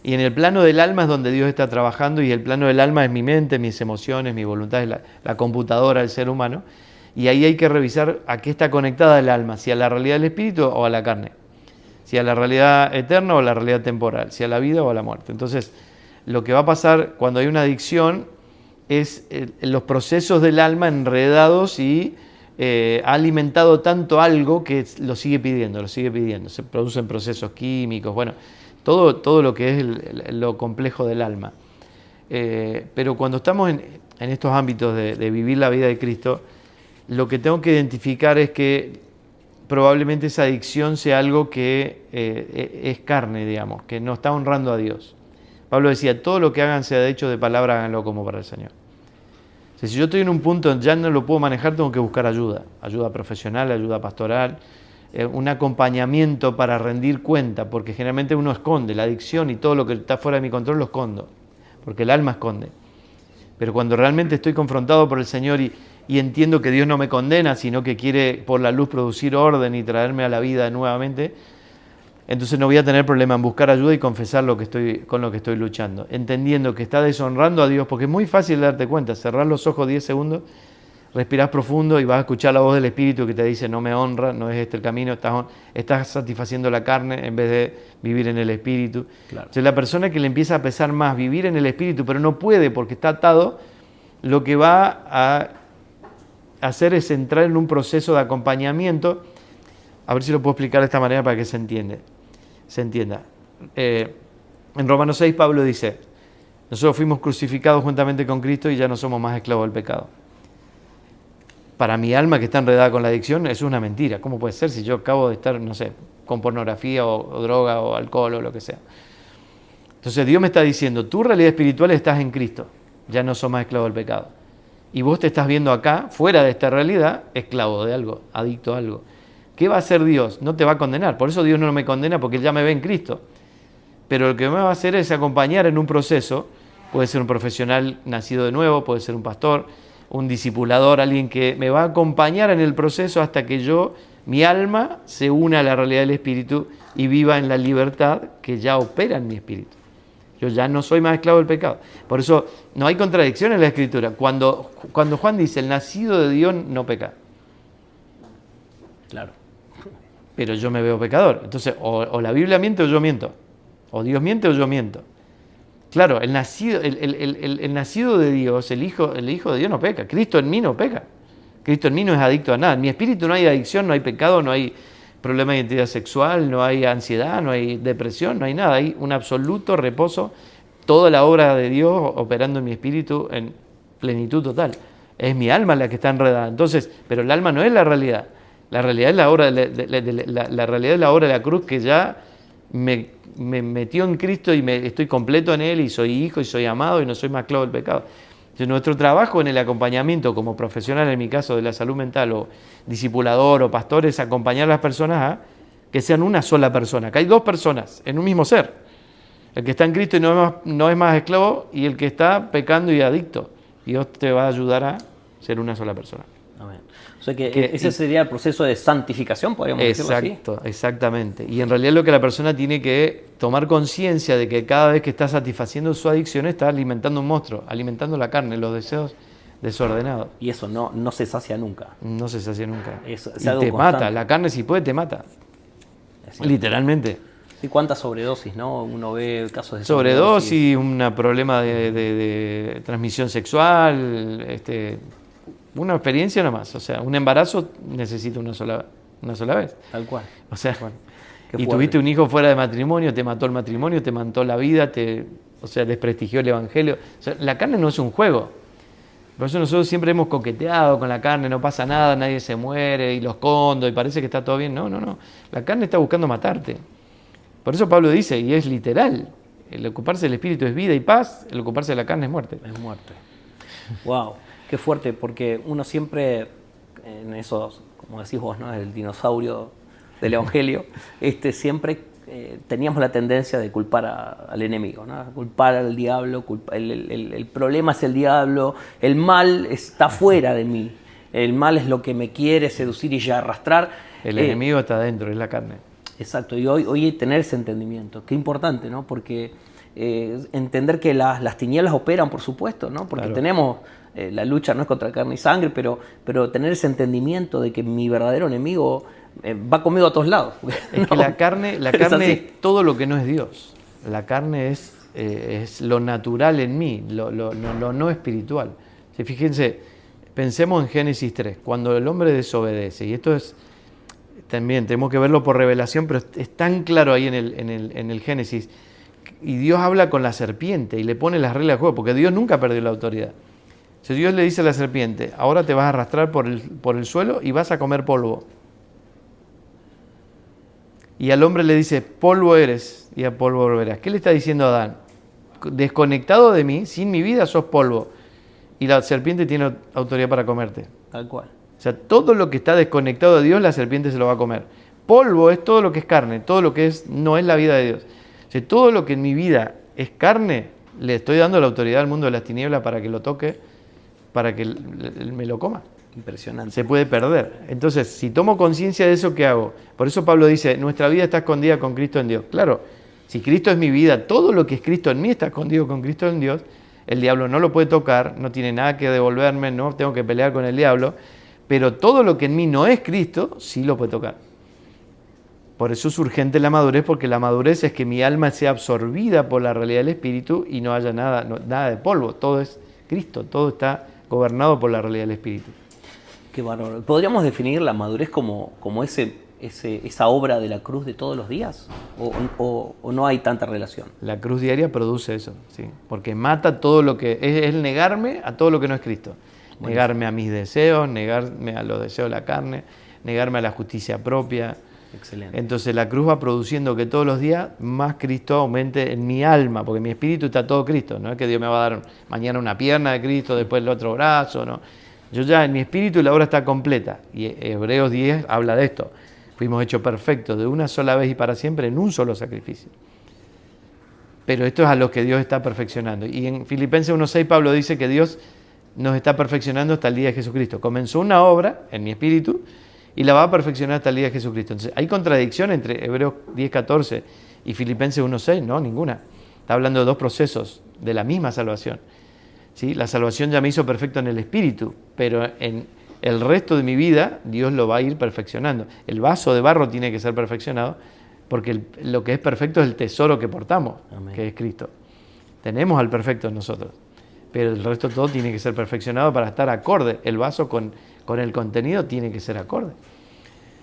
Y en el plano del alma es donde Dios está trabajando, y el plano del alma es mi mente, mis emociones, mi voluntad, es la computadora del ser humano. Y ahí hay que revisar a qué está conectada el alma, si a la realidad del espíritu o a la carne. si a la realidad eterna o a la realidad temporal, si a la vida o a la muerte. Entonces, lo que va a pasar cuando hay una adicción es los procesos del alma enredados y ha alimentado tanto algo que lo sigue pidiendo. Se producen procesos químicos, bueno, todo lo que es lo complejo del alma. Pero cuando estamos en estos ámbitos de vivir la vida de Cristo, lo que tengo que identificar es que probablemente esa adicción sea algo que es carne, digamos, que no está honrando a Dios. Pablo decía, todo lo que hagan sea de hecho de palabra, háganlo como para el Señor. O sea, si yo estoy en un punto ya no lo puedo manejar, tengo que buscar ayuda profesional, ayuda pastoral, un acompañamiento para rendir cuenta, porque generalmente uno esconde la adicción y todo lo que está fuera de mi control lo escondo, porque el alma esconde. Pero cuando realmente estoy confrontado por el Señor y entiendo que Dios no me condena, sino que quiere por la luz producir orden y traerme a la vida nuevamente, entonces no voy a tener problema en buscar ayuda y confesar con lo que estoy luchando, entendiendo que está deshonrando a Dios, porque es muy fácil darte cuenta, cerrar los ojos 10 segundos, respirás profundo y vas a escuchar la voz del Espíritu que te dice, no me honra, no es este el camino, estás satisfaciendo la carne en vez de vivir en el Espíritu. Claro. Entonces la persona que le empieza a pesar más vivir en el Espíritu, pero no puede porque está atado, lo que va a hacer es entrar en un proceso de acompañamiento. A ver si lo puedo explicar de esta manera para que se entienda. En Romanos 6 Pablo dice, nosotros fuimos crucificados juntamente con Cristo y ya no somos más esclavos del pecado. Para mi alma que está enredada con la adicción, eso es una mentira. ¿Cómo puede ser si yo acabo de estar, no sé, con pornografía o droga o alcohol o lo que sea? Entonces Dios me está diciendo, tu realidad espiritual estás en Cristo, ya no sos más esclavo del pecado. Y vos te estás viendo acá, fuera de esta realidad, esclavo de algo, adicto a algo. ¿Qué va a hacer Dios? No te va a condenar. Por eso Dios no me condena, porque Él ya me ve en Cristo. Pero lo que me va a hacer es acompañar en un proceso. Puede ser un profesional nacido de nuevo, puede ser un pastor, un discipulador, alguien que me va a acompañar en el proceso hasta que mi alma se una a la realidad del Espíritu y viva en la libertad que ya opera en mi espíritu. Yo ya no soy más esclavo del pecado. Por eso no hay contradicción en la Escritura. Cuando Juan dice, el nacido de Dios no peca. Claro. Pero yo me veo pecador. Entonces, o la Biblia miente o yo miento. O Dios miente o yo miento. Claro, el nacido de Dios, el hijo de Dios no peca. Cristo en mí no peca. Cristo en mí no es adicto a nada. En mi espíritu no hay adicción, no hay pecado, no hay problema de identidad sexual, no hay ansiedad, no hay depresión, no hay nada. Hay un absoluto reposo. Toda la obra de Dios operando en mi espíritu en plenitud total. Es mi alma la que está enredada. Entonces, pero el alma no es la realidad. La realidad es la obra la realidad es la obra de la cruz que ya me metió en Cristo y estoy completo en Él y soy hijo y soy amado y no soy más esclavo del pecado. Entonces, nuestro trabajo en el acompañamiento como profesional, en mi caso de la salud mental o discipulador o pastor, es acompañar a las personas a que sean una sola persona, que hay dos personas en un mismo ser. El que está en Cristo y no es más esclavo y el que está pecando y adicto. Dios te va a ayudar a ser una sola persona. Amén. O sea que ese sería el proceso de santificación, podríamos decirlo así. Exacto, exactamente. Y en realidad lo que la persona tiene que tomar conciencia de que cada vez que está satisfaciendo su adicción está alimentando un monstruo, alimentando la carne, los deseos desordenados. Y eso no se sacia nunca. No se sacia nunca. Es y algo te constante. mata, la carne si puede te mata. Literalmente. Sí, cuántas sobredosis, ¿no? Uno ve casos de sobredosis, un problema de transmisión sexual, una experiencia nomás, o sea, un embarazo necesita una sola vez. Tal cual. O sea, Qué tuviste un hijo fuera de matrimonio, te mató el matrimonio, te mató la vida, desprestigió el evangelio. O sea, la carne no es un juego. Por eso nosotros siempre hemos coqueteado con la carne, no pasa nada, nadie se muere y los escondo y parece que está todo bien. No. La carne está buscando matarte. Por eso Pablo dice, y es literal, el ocuparse del espíritu es vida y paz, el ocuparse de la carne es muerte. Es muerte. Wow. Qué fuerte, porque uno siempre, en esos, como decís vos, ¿no? El dinosaurio del Evangelio, siempre teníamos la tendencia de culpar al enemigo, ¿no? Culpar al diablo, el problema es el diablo, el mal está fuera de mí, el mal es lo que me quiere seducir y ya arrastrar. El enemigo está dentro, es la carne. Exacto, y hoy tener ese entendimiento, qué importante, ¿no? Porque entender que las tinieblas operan, por supuesto, ¿no? Porque claro. tenemos... la lucha no es contra carne y sangre, pero tener ese entendimiento de que mi verdadero enemigo va conmigo a todos lados. Es que la carne es así. es todo lo que no es Dios. La carne es lo natural en mí, lo no espiritual. Si fíjense, pensemos en Génesis 3, cuando el hombre desobedece, y esto es también, tenemos que verlo por revelación, pero es tan claro ahí en el Génesis, y Dios habla con la serpiente y le pone las reglas de juego, porque Dios nunca perdió la autoridad. Si Dios le dice a la serpiente, ahora te vas a arrastrar por el suelo y vas a comer polvo. Y al hombre le dice, polvo eres y a polvo volverás. ¿Qué le está diciendo a Adán? Desconectado de mí, sin mi vida sos polvo. Y la serpiente tiene autoridad para comerte. Tal cual. O sea, todo lo que está desconectado de Dios, la serpiente se lo va a comer. Polvo es todo lo que es carne, todo lo que no es la vida de Dios. O sea, todo lo que en mi vida es carne, le estoy dando la autoridad al mundo de las tinieblas para que lo toque, para que me lo coma. Impresionante. Se puede perder. Entonces, si tomo conciencia de eso, ¿qué hago? Por eso Pablo dice, nuestra vida está escondida con Cristo en Dios. Claro, si Cristo es mi vida, todo lo que es Cristo en mí está escondido con Cristo en Dios. El diablo no lo puede tocar, no tiene nada que devolverme, no tengo que pelear con el diablo. Pero todo lo que en mí no es Cristo, sí lo puede tocar. Por eso es urgente la madurez, porque la madurez es que mi alma sea absorbida por la realidad del Espíritu y no haya nada de polvo. Todo es Cristo, todo está gobernado por la realidad del Espíritu. Qué bárbaro. ¿Podríamos definir la madurez como esa obra de la cruz de todos los días? ¿O no hay tanta relación? La cruz diaria produce eso, sí, porque mata todo lo que es negarme a todo lo que no es Cristo. Buenísimo. Negarme a mis deseos, negarme a los deseos de la carne, negarme a la justicia propia. Excelente. Entonces la cruz va produciendo que todos los días más Cristo aumente en mi alma, porque mi espíritu está todo Cristo. No es que Dios me va a dar mañana una pierna de Cristo, después el otro brazo, no. Yo ya en mi espíritu la obra está completa. Y Hebreos 10 habla de esto. Fuimos hechos perfectos de una sola vez y para siempre en un solo sacrificio. Pero esto es a lo que Dios está perfeccionando. Y en Filipenses 1:6 Pablo dice que Dios nos está perfeccionando hasta el día de Jesucristo. Comenzó una obra en mi espíritu y la va a perfeccionar hasta el día de Jesucristo. Entonces, ¿hay contradicción entre Hebreos 10:14 y Filipenses 1:6? No, ninguna. Está hablando de dos procesos de la misma salvación. ¿Sí? La salvación ya me hizo perfecto en el espíritu, pero en el resto de mi vida Dios lo va a ir perfeccionando. El vaso de barro tiene que ser perfeccionado porque lo que es perfecto es el tesoro que portamos, Amén. Que es Cristo. Tenemos al perfecto en nosotros, pero el resto todo tiene que ser perfeccionado para estar acorde. El vaso con el contenido tiene que ser acorde.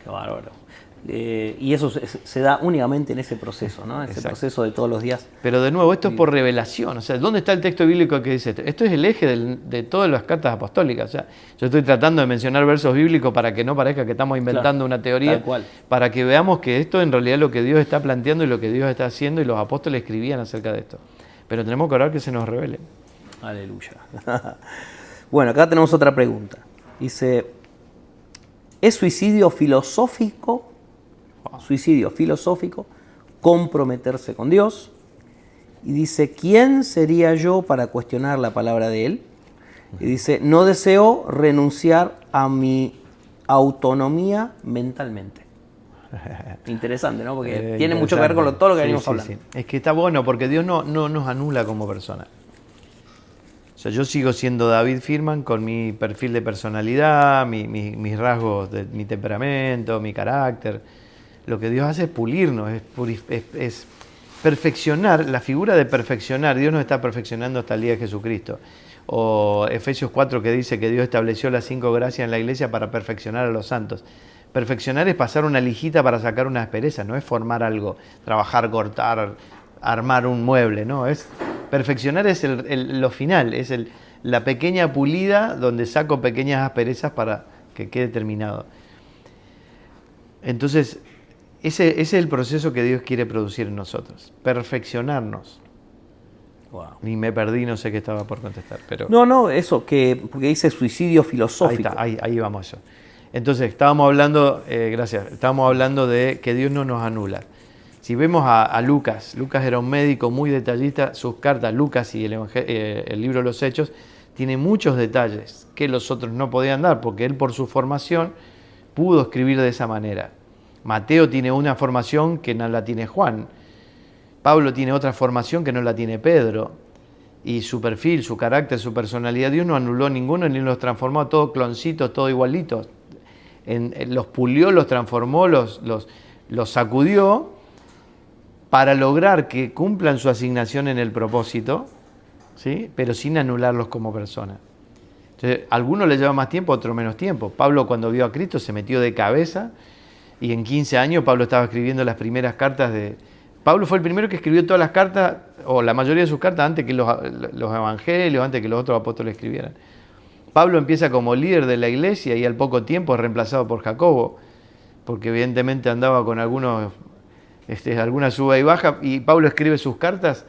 Qué bárbaro. Y eso se da únicamente en ese proceso, ¿no? Ese Exacto. Proceso de todos los días. Pero de nuevo, esto es por revelación. O sea, ¿dónde está el texto bíblico que dice esto? Esto es el eje de todas las cartas apostólicas. O sea, yo estoy tratando de mencionar versos bíblicos para que no parezca que estamos inventando una teoría, para que veamos que esto en realidad es lo que Dios está planteando y lo que Dios está haciendo, y los apóstoles escribían acerca de esto. Pero tenemos que orar que se nos revele. Aleluya. Bueno, acá tenemos otra pregunta. Dice, ¿es suicidio filosófico comprometerse con Dios? Y dice, ¿quién sería yo para cuestionar la palabra de Él? Y dice, no deseo renunciar a mi autonomía mentalmente. Interesante, ¿no? Porque tiene mucho que ver con todo lo que venimos hablando. Sí. Es que está bueno porque Dios no nos anula como persona. O sea, yo sigo siendo David Firman con mi perfil de personalidad, mis rasgos, mi temperamento, mi carácter. Lo que Dios hace es pulirnos, es perfeccionar, la figura de perfeccionar. Dios nos está perfeccionando hasta el día de Jesucristo. O Efesios 4 que dice que Dios estableció las 5 gracias en la iglesia para perfeccionar a los santos. Perfeccionar es pasar una lijita para sacar una aspereza, no es formar algo, trabajar, cortar, armar un mueble, no, perfeccionar es lo final, es la pequeña pulida donde saco pequeñas asperezas para que quede terminado. Entonces, ese es el proceso que Dios quiere producir en nosotros, perfeccionarnos. Wow. Ni me perdí, no sé qué estaba por contestar. Pero... No, eso, porque dice suicidio filosófico. Ahí vamos eso. Entonces, estábamos hablando de que Dios no nos anula. Si vemos a Lucas era un médico muy detallista, sus cartas, Lucas y el libro de los Hechos, tiene muchos detalles que los otros no podían dar, porque él por su formación pudo escribir de esa manera. Mateo tiene una formación que no la tiene Juan, Pablo tiene otra formación que no la tiene Pedro, y su perfil, su carácter, su personalidad, Dios no anuló ninguno ni los transformó todos cloncitos, todos igualitos. los pulió, los transformó, los sacudió para lograr que cumplan su asignación en el propósito, ¿sí? Pero sin anularlos como personas. Entonces, a algunos les lleva más tiempo, a otros menos tiempo. Pablo, cuando vio a Cristo, se metió de cabeza y en 15 años Pablo estaba escribiendo las primeras cartas de... Pablo fue el primero que escribió todas las cartas, o la mayoría de sus cartas, antes que los evangelios, antes que los otros apóstoles escribieran. Pablo empieza como líder de la iglesia y al poco tiempo es reemplazado por Jacobo, porque evidentemente andaba con alguna suba y baja, y Pablo escribe sus cartas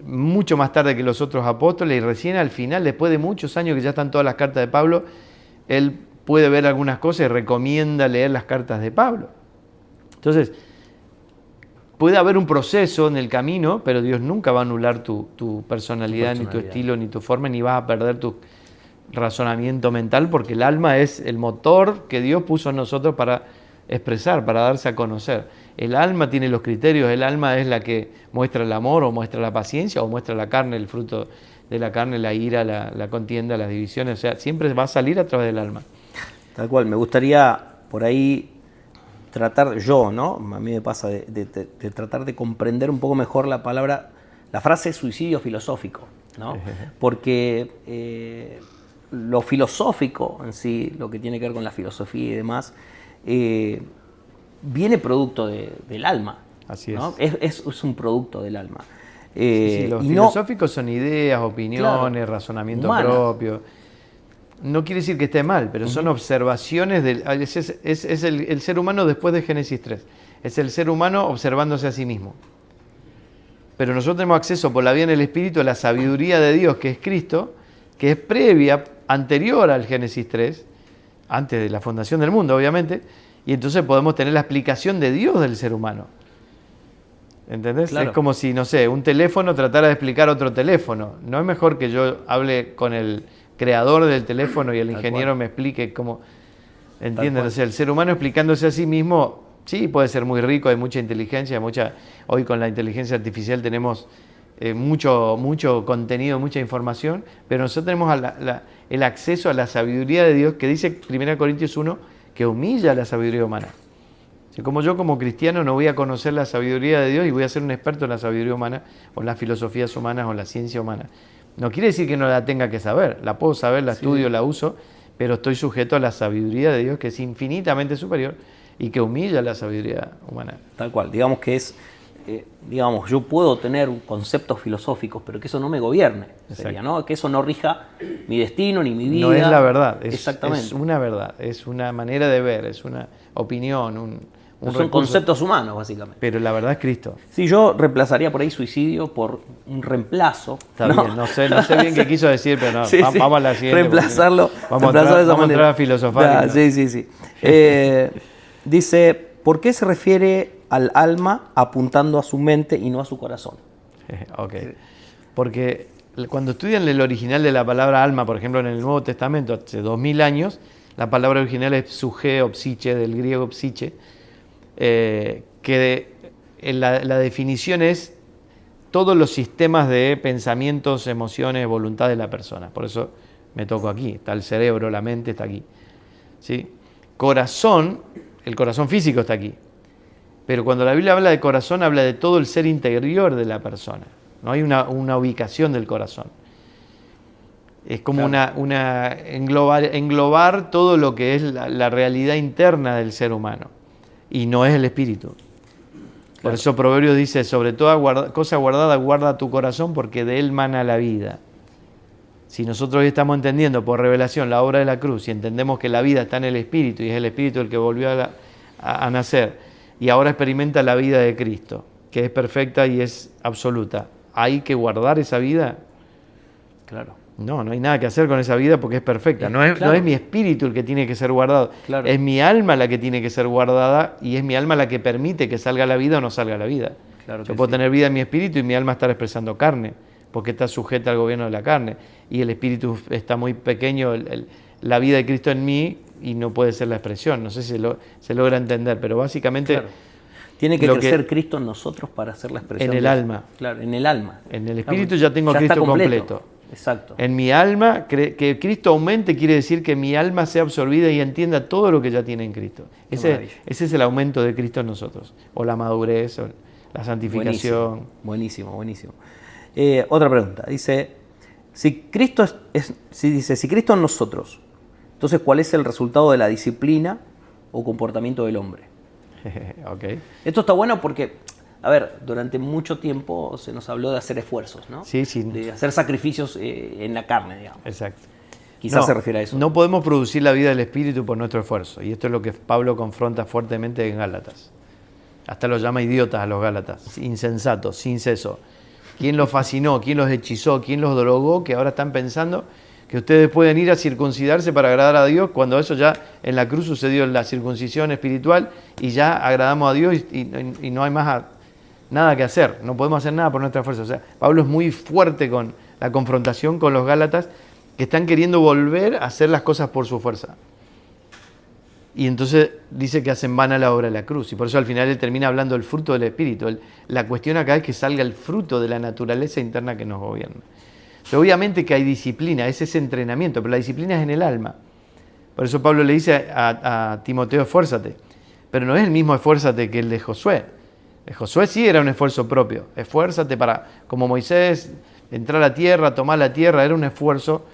mucho más tarde que los otros apóstoles, y recién al final, después de muchos años que ya están todas las cartas de Pablo, él puede ver algunas cosas y recomienda leer las cartas de Pablo. Entonces, puede haber un proceso en el camino, pero Dios nunca va a anular tu personalidad, ni tu estilo, ni tu forma, ni vas a perder tu razonamiento mental, porque el alma es el motor que Dios puso en nosotros para expresar, para darse a conocer. El alma tiene los criterios, el alma es la que muestra el amor, o muestra la paciencia, o muestra la carne, el fruto de la carne, la ira, la contienda, las divisiones. O sea, siempre va a salir a través del alma. Tal cual, me gustaría por ahí tratar, ¿no? A mí me pasa de tratar de comprender un poco mejor la frase suicidio filosófico, ¿no? Porque lo filosófico en sí, lo que tiene que ver con la filosofía y demás, viene producto del alma. Así ¿no? es. Es un producto del alma. Sí, los filosóficos son ideas, opiniones, claro, razonamiento propio. No quiere decir que esté mal, pero son observaciones es el ser humano después de Génesis 3. Es el ser humano observándose a sí mismo. Pero nosotros tenemos acceso por la vía del Espíritu a la sabiduría de Dios, que es Cristo, que es previa, anterior al Génesis 3, antes de la fundación del mundo, obviamente, y entonces podemos tener la explicación de Dios del ser humano. ¿Entendés? Claro. Es como si, no sé, un teléfono tratara de explicar otro teléfono. ¿No es mejor que yo hable con el creador del teléfono y el ingeniero me explique cómo? ¿Entiendes? O sea, el ser humano explicándose a sí mismo, sí, puede ser muy rico, hay mucha inteligencia, hoy con la inteligencia artificial tenemos mucho contenido, mucha información, pero nosotros tenemos el acceso a la sabiduría de Dios, que dice 1 Corintios 1, que humilla la sabiduría humana. O sea, como yo como cristiano no voy a conocer la sabiduría de Dios y voy a ser un experto en la sabiduría humana, o en las filosofías humanas, o en la ciencia humana. No quiere decir que no la tenga que saber, la puedo saber, la estudio, la uso, pero estoy sujeto a la sabiduría de Dios, que es infinitamente superior y que humilla la sabiduría humana. Tal cual, digamos que es, yo puedo tener conceptos filosóficos, pero que eso no me gobierne, sería, ¿no? Que eso no rija mi destino ni mi vida. No es la verdad, exactamente. Es una verdad, es una manera de ver, es una opinión, son conceptos humanos, básicamente. Pero la verdad es Cristo. Sí, yo reemplazaría por ahí suicidio por un reemplazo. Está bien, no sé bien qué quiso decir, pero no, vamos a la siguiente. Reemplazarlo. Vamos a entrar a filosofar. Sí. Dice, ¿por qué se refiere al alma apuntando a su mente y no a su corazón? Ok. Porque cuando estudian el original de la palabra alma, por ejemplo en el Nuevo Testamento, hace 2000 años, la palabra original es psuche o psiche, del griego psiche, que la definición es todos los sistemas de pensamientos, emociones, voluntad de la persona. Por eso me toco aquí, está el cerebro, la mente está aquí. ¿Sí? Corazón, el corazón físico está aquí. Pero cuando la Biblia habla de corazón, habla de todo el ser interior de la persona. No hay una ubicación del corazón. Es como englobar todo lo que es la realidad interna del ser humano. Y no es el espíritu. Por eso Proverbios dice, sobre toda cosa guardada, guarda tu corazón, porque de él mana la vida. Si nosotros hoy estamos entendiendo por revelación la obra de la cruz, y entendemos que la vida está en el espíritu, y es el espíritu el que volvió a nacer, y ahora experimenta la vida de Cristo, que es perfecta y es absoluta, ¿hay que guardar esa vida? Claro. No hay nada que hacer con esa vida porque es perfecta. No es mi espíritu el que tiene que ser guardado. Claro. Es mi alma la que tiene que ser guardada, y es mi alma la que permite que salga la vida o no salga la vida. Claro. Yo puedo tener vida en mi espíritu y mi alma estar expresando carne, porque está sujeta al gobierno de la carne. Y el espíritu está muy pequeño, la vida de Cristo en mí, y no puede ser la expresión. No sé si se logra entender, pero básicamente... Claro. Tiene que crecer Cristo en nosotros para hacer la expresión. En el alma. Claro, en el alma. En el espíritu ya tengo a Cristo completo. Exacto. En mi alma, que Cristo aumente quiere decir que mi alma sea absorbida y entienda todo lo que ya tiene en Cristo. Ese es el aumento de Cristo en nosotros, o la madurez, o la santificación. Buenísimo, buenísimo. Otra pregunta, dice, si Cristo si Cristo en nosotros, entonces ¿cuál es el resultado de la disciplina o comportamiento del hombre? Okay. Esto está bueno porque, a ver, durante mucho tiempo se nos habló de hacer esfuerzos, ¿no? Sí, sí. De hacer sacrificios en la carne, digamos. Exacto. Quizás se refiere a eso. No podemos producir la vida del Espíritu por nuestro esfuerzo. Y esto es lo que Pablo confronta fuertemente en Gálatas. Hasta los llama idiotas a los Gálatas, insensatos, sin seso. ¿Quién los fascinó? ¿Quién los hechizó? ¿Quién los drogó? Que ahora están pensando que ustedes pueden ir a circuncidarse para agradar a Dios, cuando eso ya en la cruz sucedió en la circuncisión espiritual y ya agradamos a Dios y no hay más nada que hacer. No podemos hacer nada por nuestra fuerza. O sea, Pablo es muy fuerte con la confrontación con los Gálatas que están queriendo volver a hacer las cosas por su fuerza. Y entonces dice que hacen vana la obra de la cruz. Y por eso al final él termina hablando del fruto del Espíritu. La cuestión acá es que salga el fruto de la naturaleza interna que nos gobierna. Pero obviamente que hay disciplina, es ese entrenamiento, pero la disciplina es en el alma. Por eso Pablo le dice a Timoteo, esfuérzate. Pero no es el mismo esfuérzate que el de Josué. El Josué sí era un esfuerzo propio. Esfuérzate para, como Moisés, entrar a la tierra, tomar la tierra, era un esfuerzo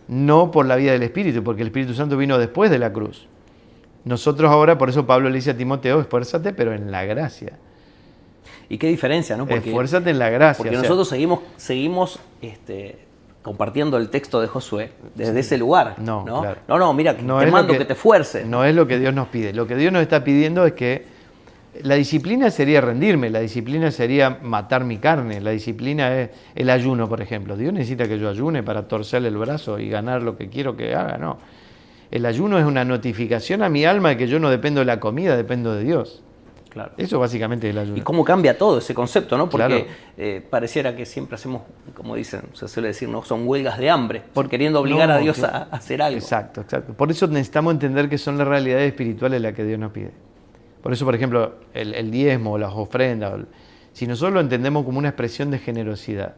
no por la vida del Espíritu, porque el Espíritu Santo vino después de la cruz. Nosotros ahora, por eso Pablo le dice a Timoteo, esfuérzate, pero en la gracia. ¿Y qué diferencia, no? Porque, esfuérzate en la gracia. Porque nosotros seguimos compartiendo el texto de Josué desde ese lugar. No, ¿no? Claro. No, mira, no te mando que te esfuerces. No es lo que Dios nos pide. Lo que Dios nos está pidiendo es que la disciplina sería rendirme, la disciplina sería matar mi carne, la disciplina es el ayuno, por ejemplo. Dios necesita que yo ayune para torcerle el brazo y ganar lo que quiero que haga, no. El ayuno es una notificación a mi alma de que yo no dependo de la comida, dependo de Dios. Claro. Eso básicamente es el ayuno. Y cómo cambia todo ese concepto, ¿no? Porque claro. Pareciera que siempre hacemos, como dicen, se suele decir, ¿no? Son huelgas de hambre, por queriendo obligar a Dios a hacer algo. Exacto, exacto. Por eso necesitamos entender que son las realidades espirituales las que Dios nos pide. Por eso, por ejemplo, el diezmo, las ofrendas, si nosotros lo entendemos como una expresión de generosidad.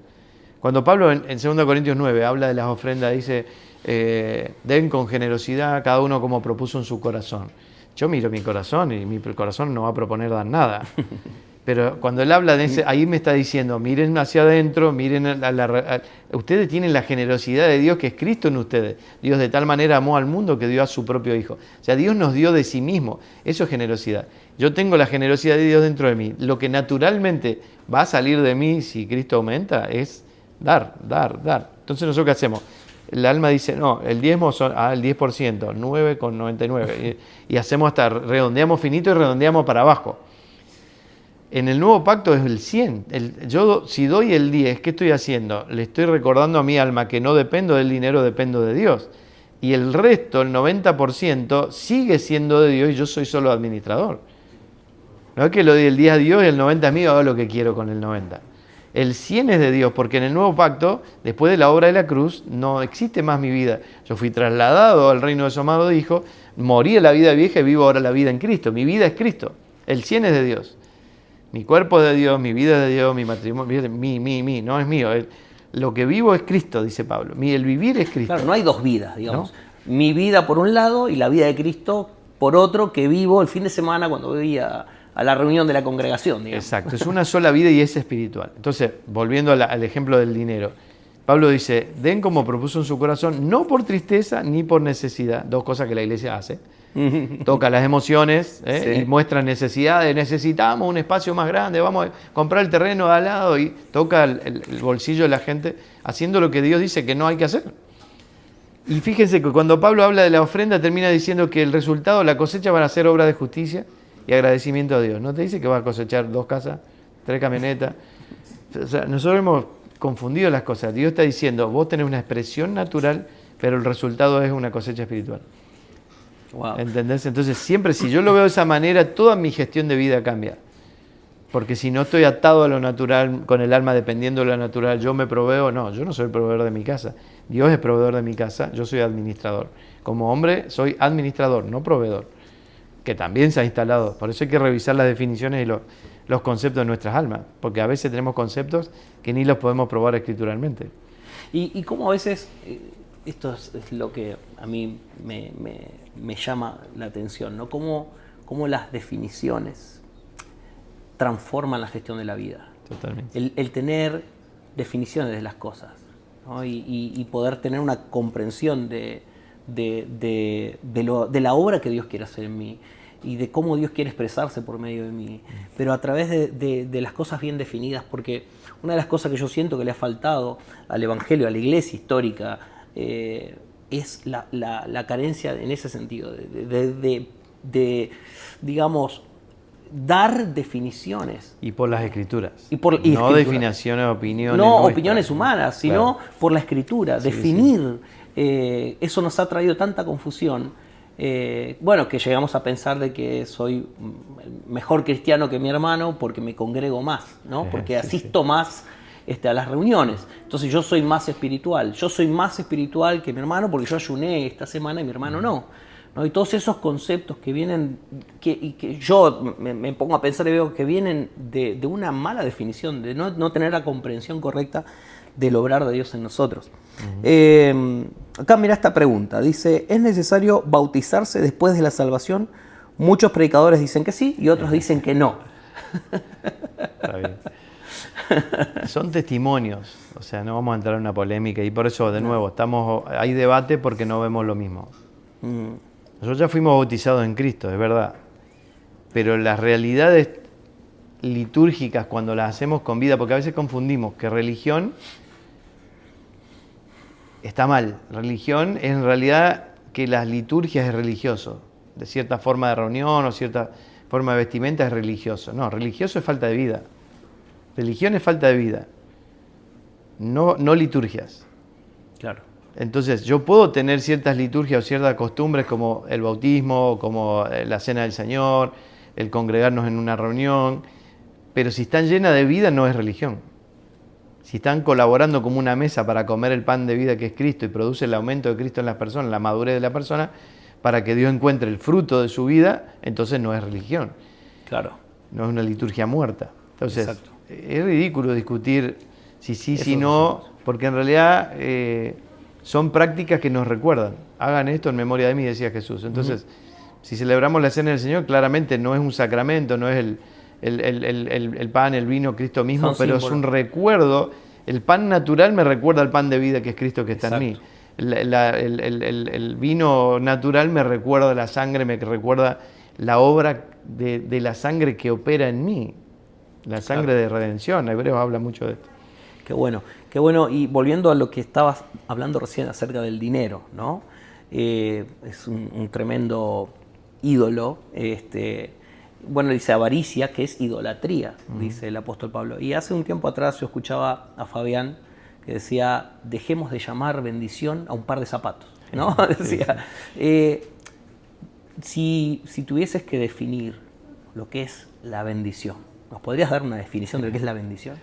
Cuando Pablo en 2 Corintios 9 habla de las ofrendas, dice, den con generosidad cada uno como propuso en su corazón. Yo miro mi corazón y mi corazón no va a proponer dar nada. Pero cuando él habla de ese, ahí me está diciendo, miren hacia adentro, miren ustedes tienen la generosidad de Dios que es Cristo en ustedes. Dios de tal manera amó al mundo que dio a su propio Hijo. O sea, Dios nos dio de sí mismo. Eso es generosidad. Yo tengo la generosidad de Dios dentro de mí. Lo que naturalmente va a salir de mí si Cristo aumenta es dar. Entonces, ¿nosotros qué hacemos? El alma dice, no, el diezmo son el 10%, 9,99. Y hacemos hasta, redondeamos finito y redondeamos para abajo. En el nuevo pacto es el 100. Yo si doy el 10, ¿qué estoy haciendo? Le estoy recordando a mi alma que no dependo del dinero, dependo de Dios. Y el resto, el 90%, sigue siendo de Dios y yo soy solo administrador. No es que lo doy el 10 a Dios y el 90 es mío, hago lo que quiero con el 90. El 100 es de Dios, porque en el nuevo pacto, después de la obra de la cruz, no existe más mi vida. Yo fui trasladado al reino de su amado Hijo, morí en la vida vieja y vivo ahora la vida en Cristo. Mi vida es Cristo. El 100 es de Dios. Mi cuerpo es de Dios, mi vida es de Dios, mi matrimonio, mi, no es mío. Lo que vivo es Cristo, dice Pablo. El vivir es Cristo. Claro, no hay dos vidas, digamos. ¿No? Mi vida por un lado y la vida de Cristo por otro, que vivo el fin de semana cuando voy a la reunión de la congregación, digamos. Exacto, es una sola vida y es espiritual. Entonces, volviendo al ejemplo del dinero, Pablo dice, den como propuso en su corazón, no por tristeza ni por necesidad, dos cosas que la iglesia hace. Toca las emociones Sí. y muestra necesidades, necesitamos un espacio más grande, vamos a comprar el terreno de al lado y toca el bolsillo de la gente haciendo lo que Dios dice que no hay que hacer. Y fíjense que cuando Pablo habla de la ofrenda termina diciendo que el resultado, la cosecha van a ser obra de justicia y agradecimiento a Dios. ¿No te dice que va a cosechar 2 casas, 3 camionetas? O sea, nosotros hemos confundido las cosas. Dios está diciendo, vos tenés una expresión natural, pero el resultado es una cosecha espiritual. Wow. ¿Entendés? Entonces siempre, si yo lo veo de esa manera, toda mi gestión de vida cambia. Porque si no estoy atado a lo natural, con el alma dependiendo de lo natural, yo me proveo, no, yo no soy el proveedor de mi casa. Dios es proveedor de mi casa, yo soy administrador. Como hombre soy administrador, no proveedor, que también se ha instalado. Por eso hay que revisar las definiciones y los conceptos de nuestras almas, porque a veces tenemos conceptos que ni los podemos probar escrituralmente. Y cómo a veces, esto es lo que a mí me llama la atención, ¿no? Cómo las definiciones transforman la gestión de la vida. Totalmente. El tener definiciones de las cosas, ¿no? Y poder tener una comprensión de la obra que Dios quiere hacer en mí y de cómo Dios quiere expresarse por medio de mí, pero a través de las cosas bien definidas, porque una de las cosas que yo siento que le ha faltado al Evangelio, a la iglesia histórica, es la carencia en ese sentido, de digamos, dar definiciones. Y por las escrituras. Y no escritura. Definiciones, opiniones. No nuestras. opiniones humanas, sino Claro. por la escritura. Sí, Definir. Eso nos ha traído tanta confusión. Bueno, que llegamos a pensar de que soy mejor cristiano que mi hermano porque me congrego más, ¿no? Porque asisto más a las reuniones. Entonces yo soy más espiritual. Yo soy más espiritual que mi hermano porque yo ayuné esta semana y mi hermano no. ¿No? Y todos esos conceptos que vienen, que yo me pongo a pensar y veo que vienen de una mala definición, de no tener la comprensión correcta del obrar de Dios en nosotros. Acá mira esta pregunta, dice, ¿es necesario bautizarse después de la salvación? Muchos predicadores dicen que sí y otros dicen que no. Está bien. Son testimonios, o sea, no vamos a entrar en una polémica y por eso, de nuevo, hay debate porque no vemos lo mismo. Nosotros ya fuimos bautizados en Cristo, es verdad, pero las realidades litúrgicas cuando las hacemos con vida, porque a veces confundimos que religión está mal. Religión es en realidad que las liturgias es religioso, de cierta forma de reunión o cierta forma de vestimenta es religioso. No, religioso es falta de vida. Religión es falta de vida, no liturgias. Claro. Entonces, yo puedo tener ciertas liturgias o ciertas costumbres como el bautismo, como la cena del Señor, el congregarnos en una reunión, pero si están llenas de vida no es religión. Si están colaborando como una mesa para comer el pan de vida que es Cristo y produce el aumento de Cristo en las personas, la madurez de la persona, para que Dios encuentre el fruto de su vida, entonces no es religión. Claro. No es una liturgia muerta. Entonces, Exacto. Es ridículo discutir si sí, si no, porque en realidad son prácticas que nos recuerdan. Hagan esto en memoria de mí, decía Jesús. Entonces, si celebramos la cena del Señor, claramente no es un sacramento, no es el pan, el vino, Cristo mismo, pero es un recuerdo. El pan natural me recuerda al pan de vida que es Cristo que está en mí. El vino natural me recuerda la sangre, me recuerda la obra de la sangre que opera en mí. La sangre de redención, Hebreos habla mucho de esto. Qué bueno, qué bueno. Y volviendo a lo que estabas hablando recién acerca del dinero, ¿no? Es un tremendo ídolo. Bueno, dice avaricia, que es idolatría, dice el apóstol Pablo. Y hace un tiempo atrás yo escuchaba a Fabián que decía, dejemos de llamar bendición a un par de zapatos, ¿no? Decía, si tuvieses que definir lo que es la bendición, ¿nos podrías dar una definición de lo que es la bendición?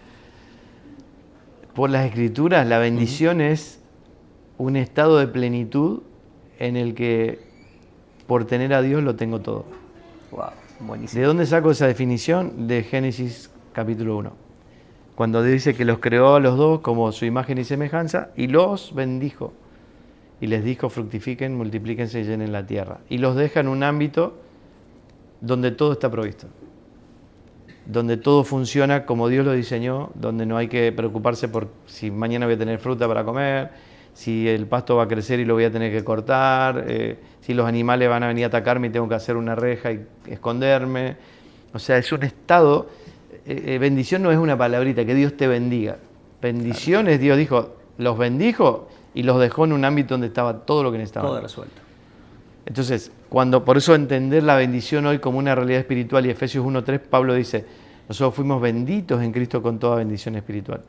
Por las Escrituras, la bendición es un estado de plenitud en el que por tener a Dios lo tengo todo. Wow, buenísimo. ¿De dónde saco esa definición? De Génesis capítulo 1. Cuando dice que los creó a los dos como su imagen y semejanza y los bendijo. Y les dijo, fructifiquen, multiplíquense y llenen la tierra. Y los deja en un ámbito donde todo está provisto. Donde todo funciona como Dios lo diseñó, donde no hay que preocuparse por si mañana voy a tener fruta para comer, si el pasto va a crecer y lo voy a tener que cortar, si los animales van a venir a atacarme y tengo que hacer una reja y esconderme. O sea, es un estado, bendición no es una palabrita, que Dios te bendiga. Bendición es, Dios dijo, los bendijo y los dejó en un ámbito donde estaba todo lo que necesitaban. Todo resuelto. Entonces, por eso entender la bendición hoy como una realidad espiritual, y Efesios 1:3, Pablo dice, nosotros fuimos benditos en Cristo con toda bendición espiritual.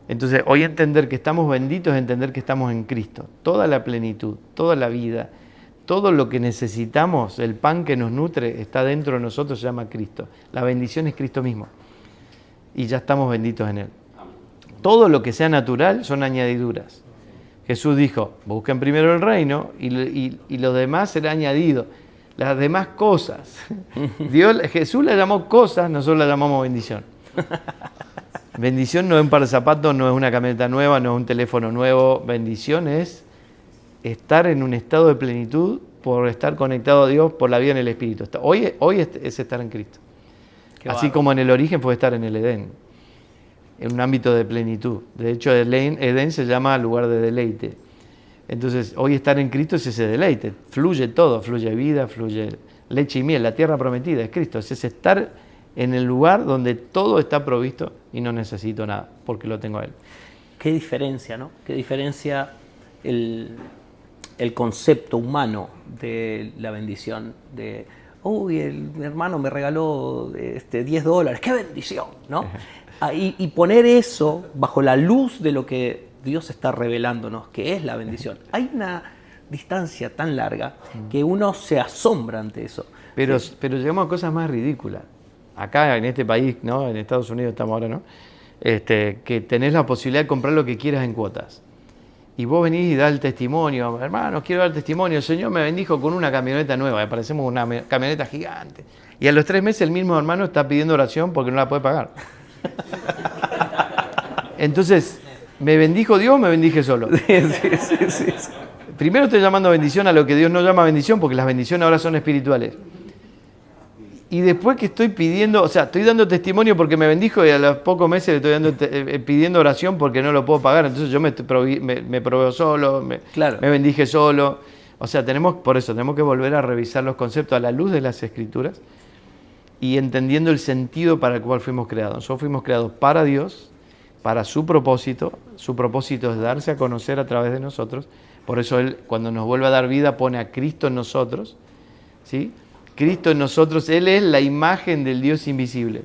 Entonces, hoy entender que estamos benditos es entender que estamos en Cristo. Toda la plenitud, toda la vida, todo lo que necesitamos, el pan que nos nutre, está dentro de nosotros, se llama Cristo. La bendición es Cristo mismo. Y ya estamos benditos en Él. Todo lo que sea natural son añadiduras. Jesús dijo, busquen primero el reino y lo demás será añadido. Las demás cosas. Jesús la llamó cosas, nosotros la llamamos bendición. Bendición no es un par de zapatos, no es una camioneta nueva, no es un teléfono nuevo. Bendición es estar en un estado de plenitud por estar conectado a Dios por la vida en el Espíritu. Hoy es estar en Cristo. Así como en el origen fue estar en el Edén, en un ámbito de plenitud. De hecho, Edén se llama lugar de deleite. Entonces, hoy estar en Cristo es ese deleite. Fluye todo, fluye vida, fluye leche y miel. La tierra prometida es Cristo. Es ese estar en el lugar donde todo está provisto y no necesito nada, porque lo tengo a Él. Qué diferencia, ¿no? Qué diferencia el concepto humano de la bendición. De, uy, mi hermano me regaló $10, qué bendición, ¿no? Y poner eso bajo la luz de lo que Dios está revelándonos, que es la bendición. Hay una distancia tan larga que uno se asombra ante eso. Pero llegamos a cosas más ridículas. Acá en este país, ¿no? En Estados Unidos estamos ahora, ¿no? Que tenés la posibilidad de comprar lo que quieras en cuotas. Y vos venís y das el testimonio, hermano, quiero dar testimonio, el Señor me bendijo con una camioneta nueva, parecemos una camioneta gigante. Y a los 3 meses el mismo hermano está pidiendo oración porque no la puede pagar. Entonces, ¿me bendijo Dios o me bendije solo? Sí. Primero estoy llamando bendición a lo que Dios no llama bendición, porque las bendiciones ahora son espirituales. Y después que estoy pidiendo, o sea, estoy dando testimonio porque me bendijo y a los pocos meses le estoy pidiendo oración porque no lo puedo pagar. Entonces yo me proveo solo, me bendije solo. O sea, por eso tenemos que volver a revisar los conceptos a la luz de las Escrituras y entendiendo el sentido para el cual fuimos creados. Nosotros fuimos creados para Dios, para su propósito. Su propósito es darse a conocer a través de nosotros. Por eso Él, cuando nos vuelve a dar vida, pone a Cristo en nosotros, ¿sí? Cristo en nosotros, Él es la imagen del Dios invisible.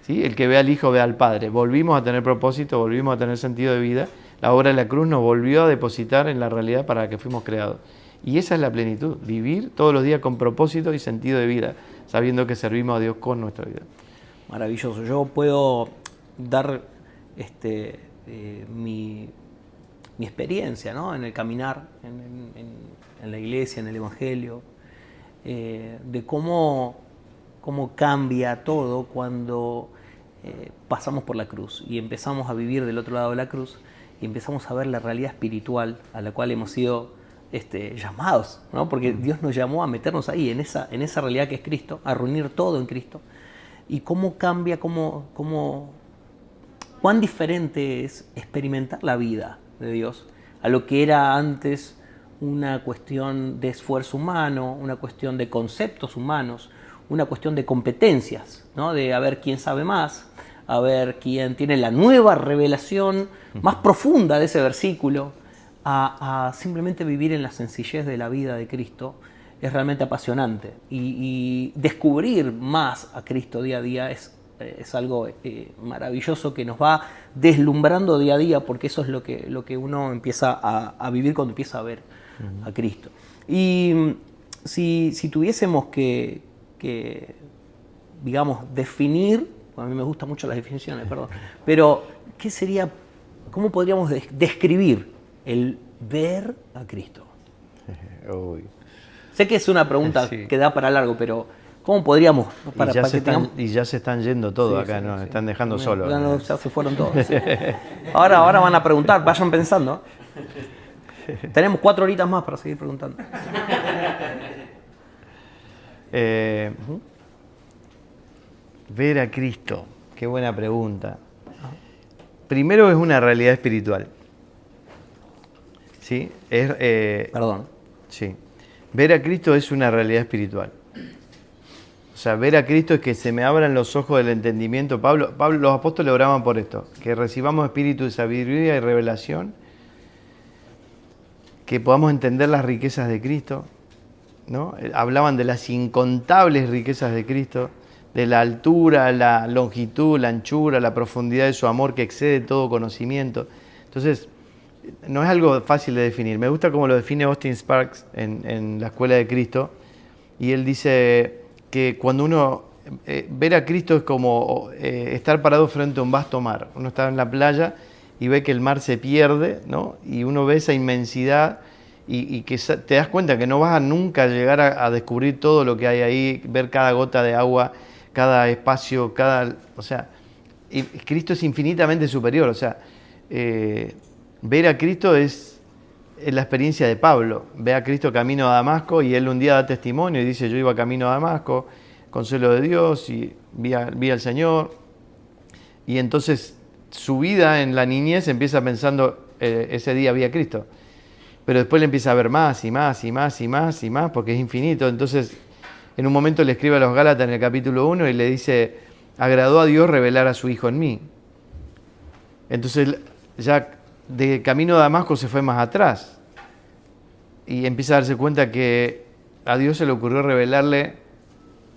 ¿Sí? El que ve al Hijo ve al Padre. Volvimos a tener propósito, volvimos a tener sentido de vida. La obra de la cruz nos volvió a depositar en la realidad para la que fuimos creados. Y esa es la plenitud, vivir todos los días con propósito y sentido de vida, sabiendo que servimos a Dios con nuestra vida. Maravilloso. Yo puedo dar mi experiencia, ¿no? En el caminar, en la iglesia, en el Evangelio. De cómo cambia todo cuando pasamos por la cruz y empezamos a vivir del otro lado de la cruz y empezamos a ver la realidad espiritual a la cual hemos sido llamados, ¿no? Porque Dios nos llamó a meternos ahí, en esa realidad que es Cristo, a reunir todo en Cristo. Y cómo cambia, cuán diferente es experimentar la vida de Dios a lo que era antes una cuestión de esfuerzo humano, una cuestión de conceptos humanos, una cuestión de competencias, ¿no? De a ver quién sabe más, a ver quién tiene la nueva revelación más profunda de ese versículo, a simplemente vivir en la sencillez de la vida de Cristo. Es realmente apasionante y descubrir más a Cristo día a día es algo maravilloso que nos va deslumbrando día a día, porque eso es lo que uno empieza a vivir cuando empieza a ver a Cristo. Y si tuviésemos que, digamos, definir, a mí me gustan mucho las definiciones, perdón, pero ¿qué sería, cómo podríamos describir el ver a Cristo? Uy. Sé que es una pregunta que da para largo, pero ¿cómo podríamos? Y ya se están yendo todos acá, nos están dejando solos. Ya se fueron todos. Sí. Ahora van a preguntar, vayan pensando. Tenemos 4 horitas más para seguir preguntando. Ver a Cristo, qué buena pregunta. Primero es una realidad espiritual. ¿Sí? Perdón. Sí. Ver a Cristo es una realidad espiritual. O sea, ver a Cristo es que se me abran los ojos del entendimiento. Pablo, los apóstoles oraban por esto, que recibamos espíritu de sabiduría y revelación, que podamos entender las riquezas de Cristo, ¿no? Hablaban de las incontables riquezas de Cristo, de la altura, la longitud, la anchura, la profundidad de su amor que excede todo conocimiento. Entonces, no es algo fácil de definir. Me gusta cómo lo define Austin Sparks en la Escuela de Cristo, y él dice que cuando uno ver a Cristo es como estar parado frente a un vasto mar. Uno está en la playa y ve que el mar se pierde, ¿no? Y uno ve esa inmensidad y que te das cuenta que no vas a nunca llegar a descubrir todo lo que hay ahí, ver cada gota de agua, cada espacio, o sea, Cristo es infinitamente superior. O sea, ver a Cristo es la experiencia de Pablo. Ve a Cristo camino a Damasco y él un día da testimonio y dice, yo iba camino a Damasco, consuelo de Dios, y vi al Señor. Y entonces su vida en la niñez empieza pensando, ese día vi a Cristo. Pero después le empieza a ver más y más y más y más y más, porque es infinito. Entonces, en un momento le escribe a los Gálatas en el capítulo 1 y le dice, agradó a Dios revelar a su Hijo en mí. Entonces, ya de camino a Damasco se fue más atrás. Y empieza a darse cuenta que a Dios se le ocurrió revelarle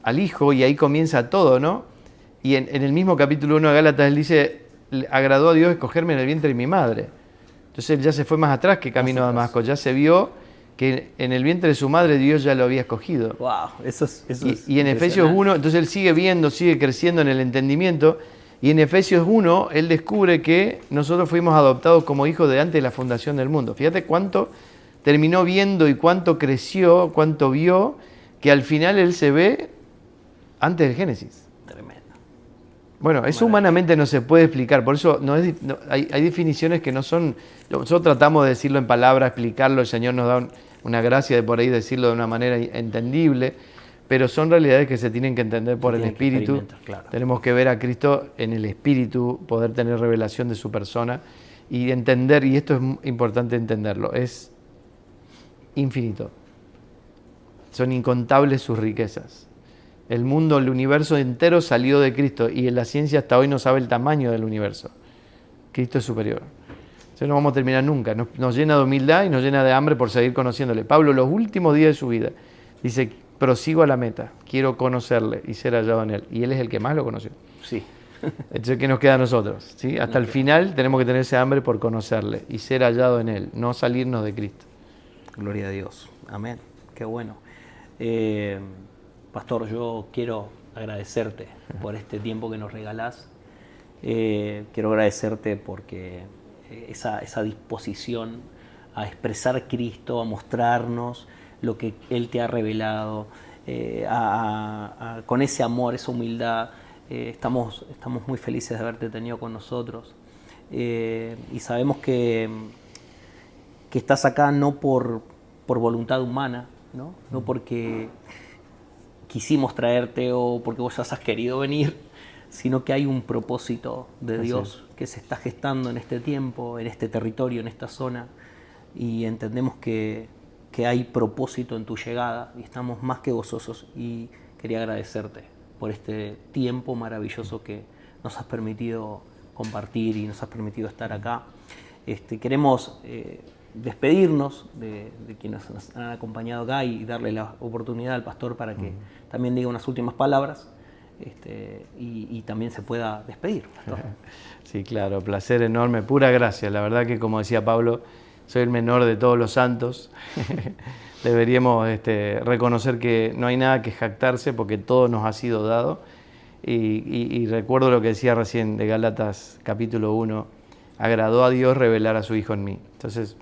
al Hijo, y ahí comienza todo, ¿no? Y en el mismo capítulo 1 de Gálatas él dice, agradó a Dios escogerme en el vientre de mi madre. Entonces él ya se fue más atrás que camino a Damasco, ya se vio que en el vientre de su madre Dios ya lo había escogido. Wow, eso es y en Efesios 1, entonces él sigue viendo, sigue creciendo en el entendimiento, y en Efesios 1 él descubre que nosotros fuimos adoptados como hijos de antes de la fundación del mundo. Fíjate cuánto terminó viendo y cuánto creció, cuánto vio, que al final él se ve antes del Génesis. Tremendo. Bueno, eso humanamente no se puede explicar, por eso hay definiciones que no son... Nosotros tratamos de decirlo en palabras, explicarlo, el Señor nos da una gracia de por ahí decirlo de una manera entendible, pero son realidades que se tienen que entender por el Espíritu. Claro. Tenemos que ver a Cristo en el Espíritu, poder tener revelación de su persona y entender, y esto es importante entenderlo, es infinito. Son incontables sus riquezas. El mundo, el universo entero salió de Cristo y la ciencia hasta hoy no sabe el tamaño del universo. Cristo es superior. Entonces no vamos a terminar nunca. Nos llena de humildad y nos llena de hambre por seguir conociéndole. Pablo, los últimos días de su vida, dice, prosigo a la meta, quiero conocerle y ser hallado en él. Y él es el que más lo conoció. Sí. Entonces, ¿qué nos queda a nosotros? ¿Sí? Hasta el final tenemos que tener ese hambre por conocerle y ser hallado en él, no salirnos de Cristo. Gloria a Dios. Amén. Qué bueno. Pastor, yo quiero agradecerte por este tiempo que nos regalás. Quiero agradecerte porque esa disposición a expresar Cristo, a mostrarnos lo que Él te ha revelado, con ese amor, esa humildad. Estamos muy felices de haberte tenido con nosotros. Y sabemos que estás acá no por voluntad humana, ¿no? No porque quisimos traerte o porque vos ya has querido venir, sino que hay un propósito de Dios que se está gestando en este tiempo, en este territorio, en esta zona, y entendemos que hay propósito en tu llegada y estamos más que gozosos, y quería agradecerte por este tiempo maravilloso que nos has permitido compartir y nos has permitido estar acá. Queremos despedirnos de quienes nos han acompañado acá y darle la oportunidad al pastor para que también diga unas últimas palabras y también se pueda despedir, pastor. Sí, claro, placer enorme, pura gracia. La verdad que, como decía Pablo, soy el menor de todos los santos. Deberíamos reconocer que no hay nada que jactarse porque todo nos ha sido dado. Y recuerdo lo que decía recién de Gálatas capítulo 1, agradó a Dios revelar a su Hijo en mí. Entonces,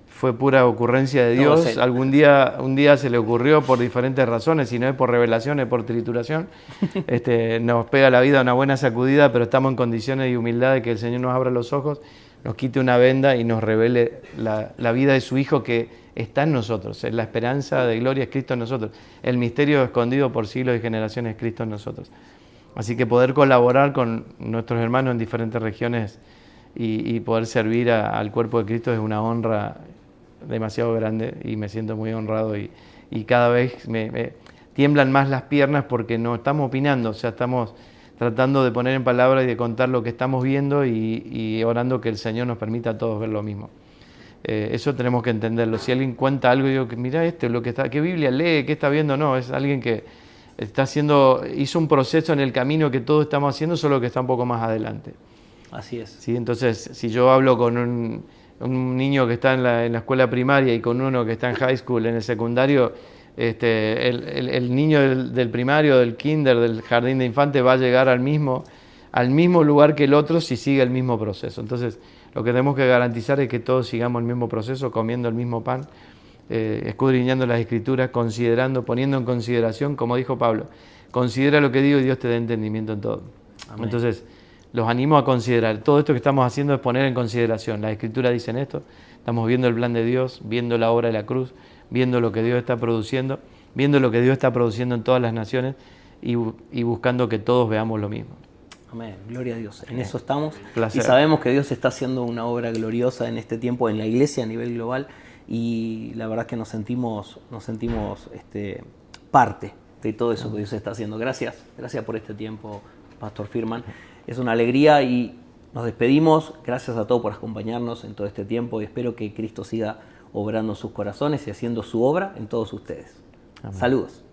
fue pura ocurrencia de Dios. Un día se le ocurrió por diferentes razones, si no es por revelación, es por trituración. Nos pega la vida una buena sacudida, pero estamos en condiciones de humildad de que el Señor nos abra los ojos, nos quite una venda y nos revele la vida de su Hijo que está en nosotros. La esperanza de gloria es Cristo en nosotros. El misterio escondido por siglos y generaciones es Cristo en nosotros. Así que poder colaborar con nuestros hermanos en diferentes regiones y poder servir al cuerpo de Cristo es una honra demasiado grande y me siento muy honrado y cada vez me tiemblan más las piernas porque no estamos opinando, o sea, estamos tratando de poner en palabras y de contar lo que estamos viendo y orando que el Señor nos permita a todos ver lo mismo. Eso tenemos que entenderlo. Si alguien cuenta algo y digo, mira lo que está, ¿qué Biblia lee? ¿Qué está viendo? No, es alguien que hizo un proceso en el camino que todos estamos haciendo, solo que está un poco más adelante. Así es. ¿Sí? Entonces, si yo hablo con un niño que está en la escuela primaria y con uno que está en high school, en el secundario, el niño del primario, del kinder, del jardín de infantes va a llegar al mismo lugar que el otro si sigue el mismo proceso. Entonces, lo que tenemos que garantizar es que todos sigamos el mismo proceso, comiendo el mismo pan, escudriñando las Escrituras, considerando, poniendo en consideración, como dijo Pablo, considera lo que digo y Dios te dé entendimiento en todo. Amén. Entonces, los animo a considerar. Todo esto que estamos haciendo es poner en consideración. Las Escrituras dicen esto, estamos viendo el plan de Dios, viendo la obra de la cruz, viendo lo que Dios está produciendo, viendo lo que Dios está produciendo en todas las naciones y buscando que todos veamos lo mismo. Amén, gloria a Dios. En eso estamos. Placer. Y sabemos que Dios está haciendo una obra gloriosa en este tiempo en la iglesia a nivel global y la verdad es que nos sentimos parte de todo eso que Dios está haciendo. Gracias por este tiempo, Pastor Firman. Es una alegría y nos despedimos. Gracias a todos por acompañarnos en todo este tiempo y espero que Cristo siga obrando en sus corazones y haciendo su obra en todos ustedes. Amén. Saludos.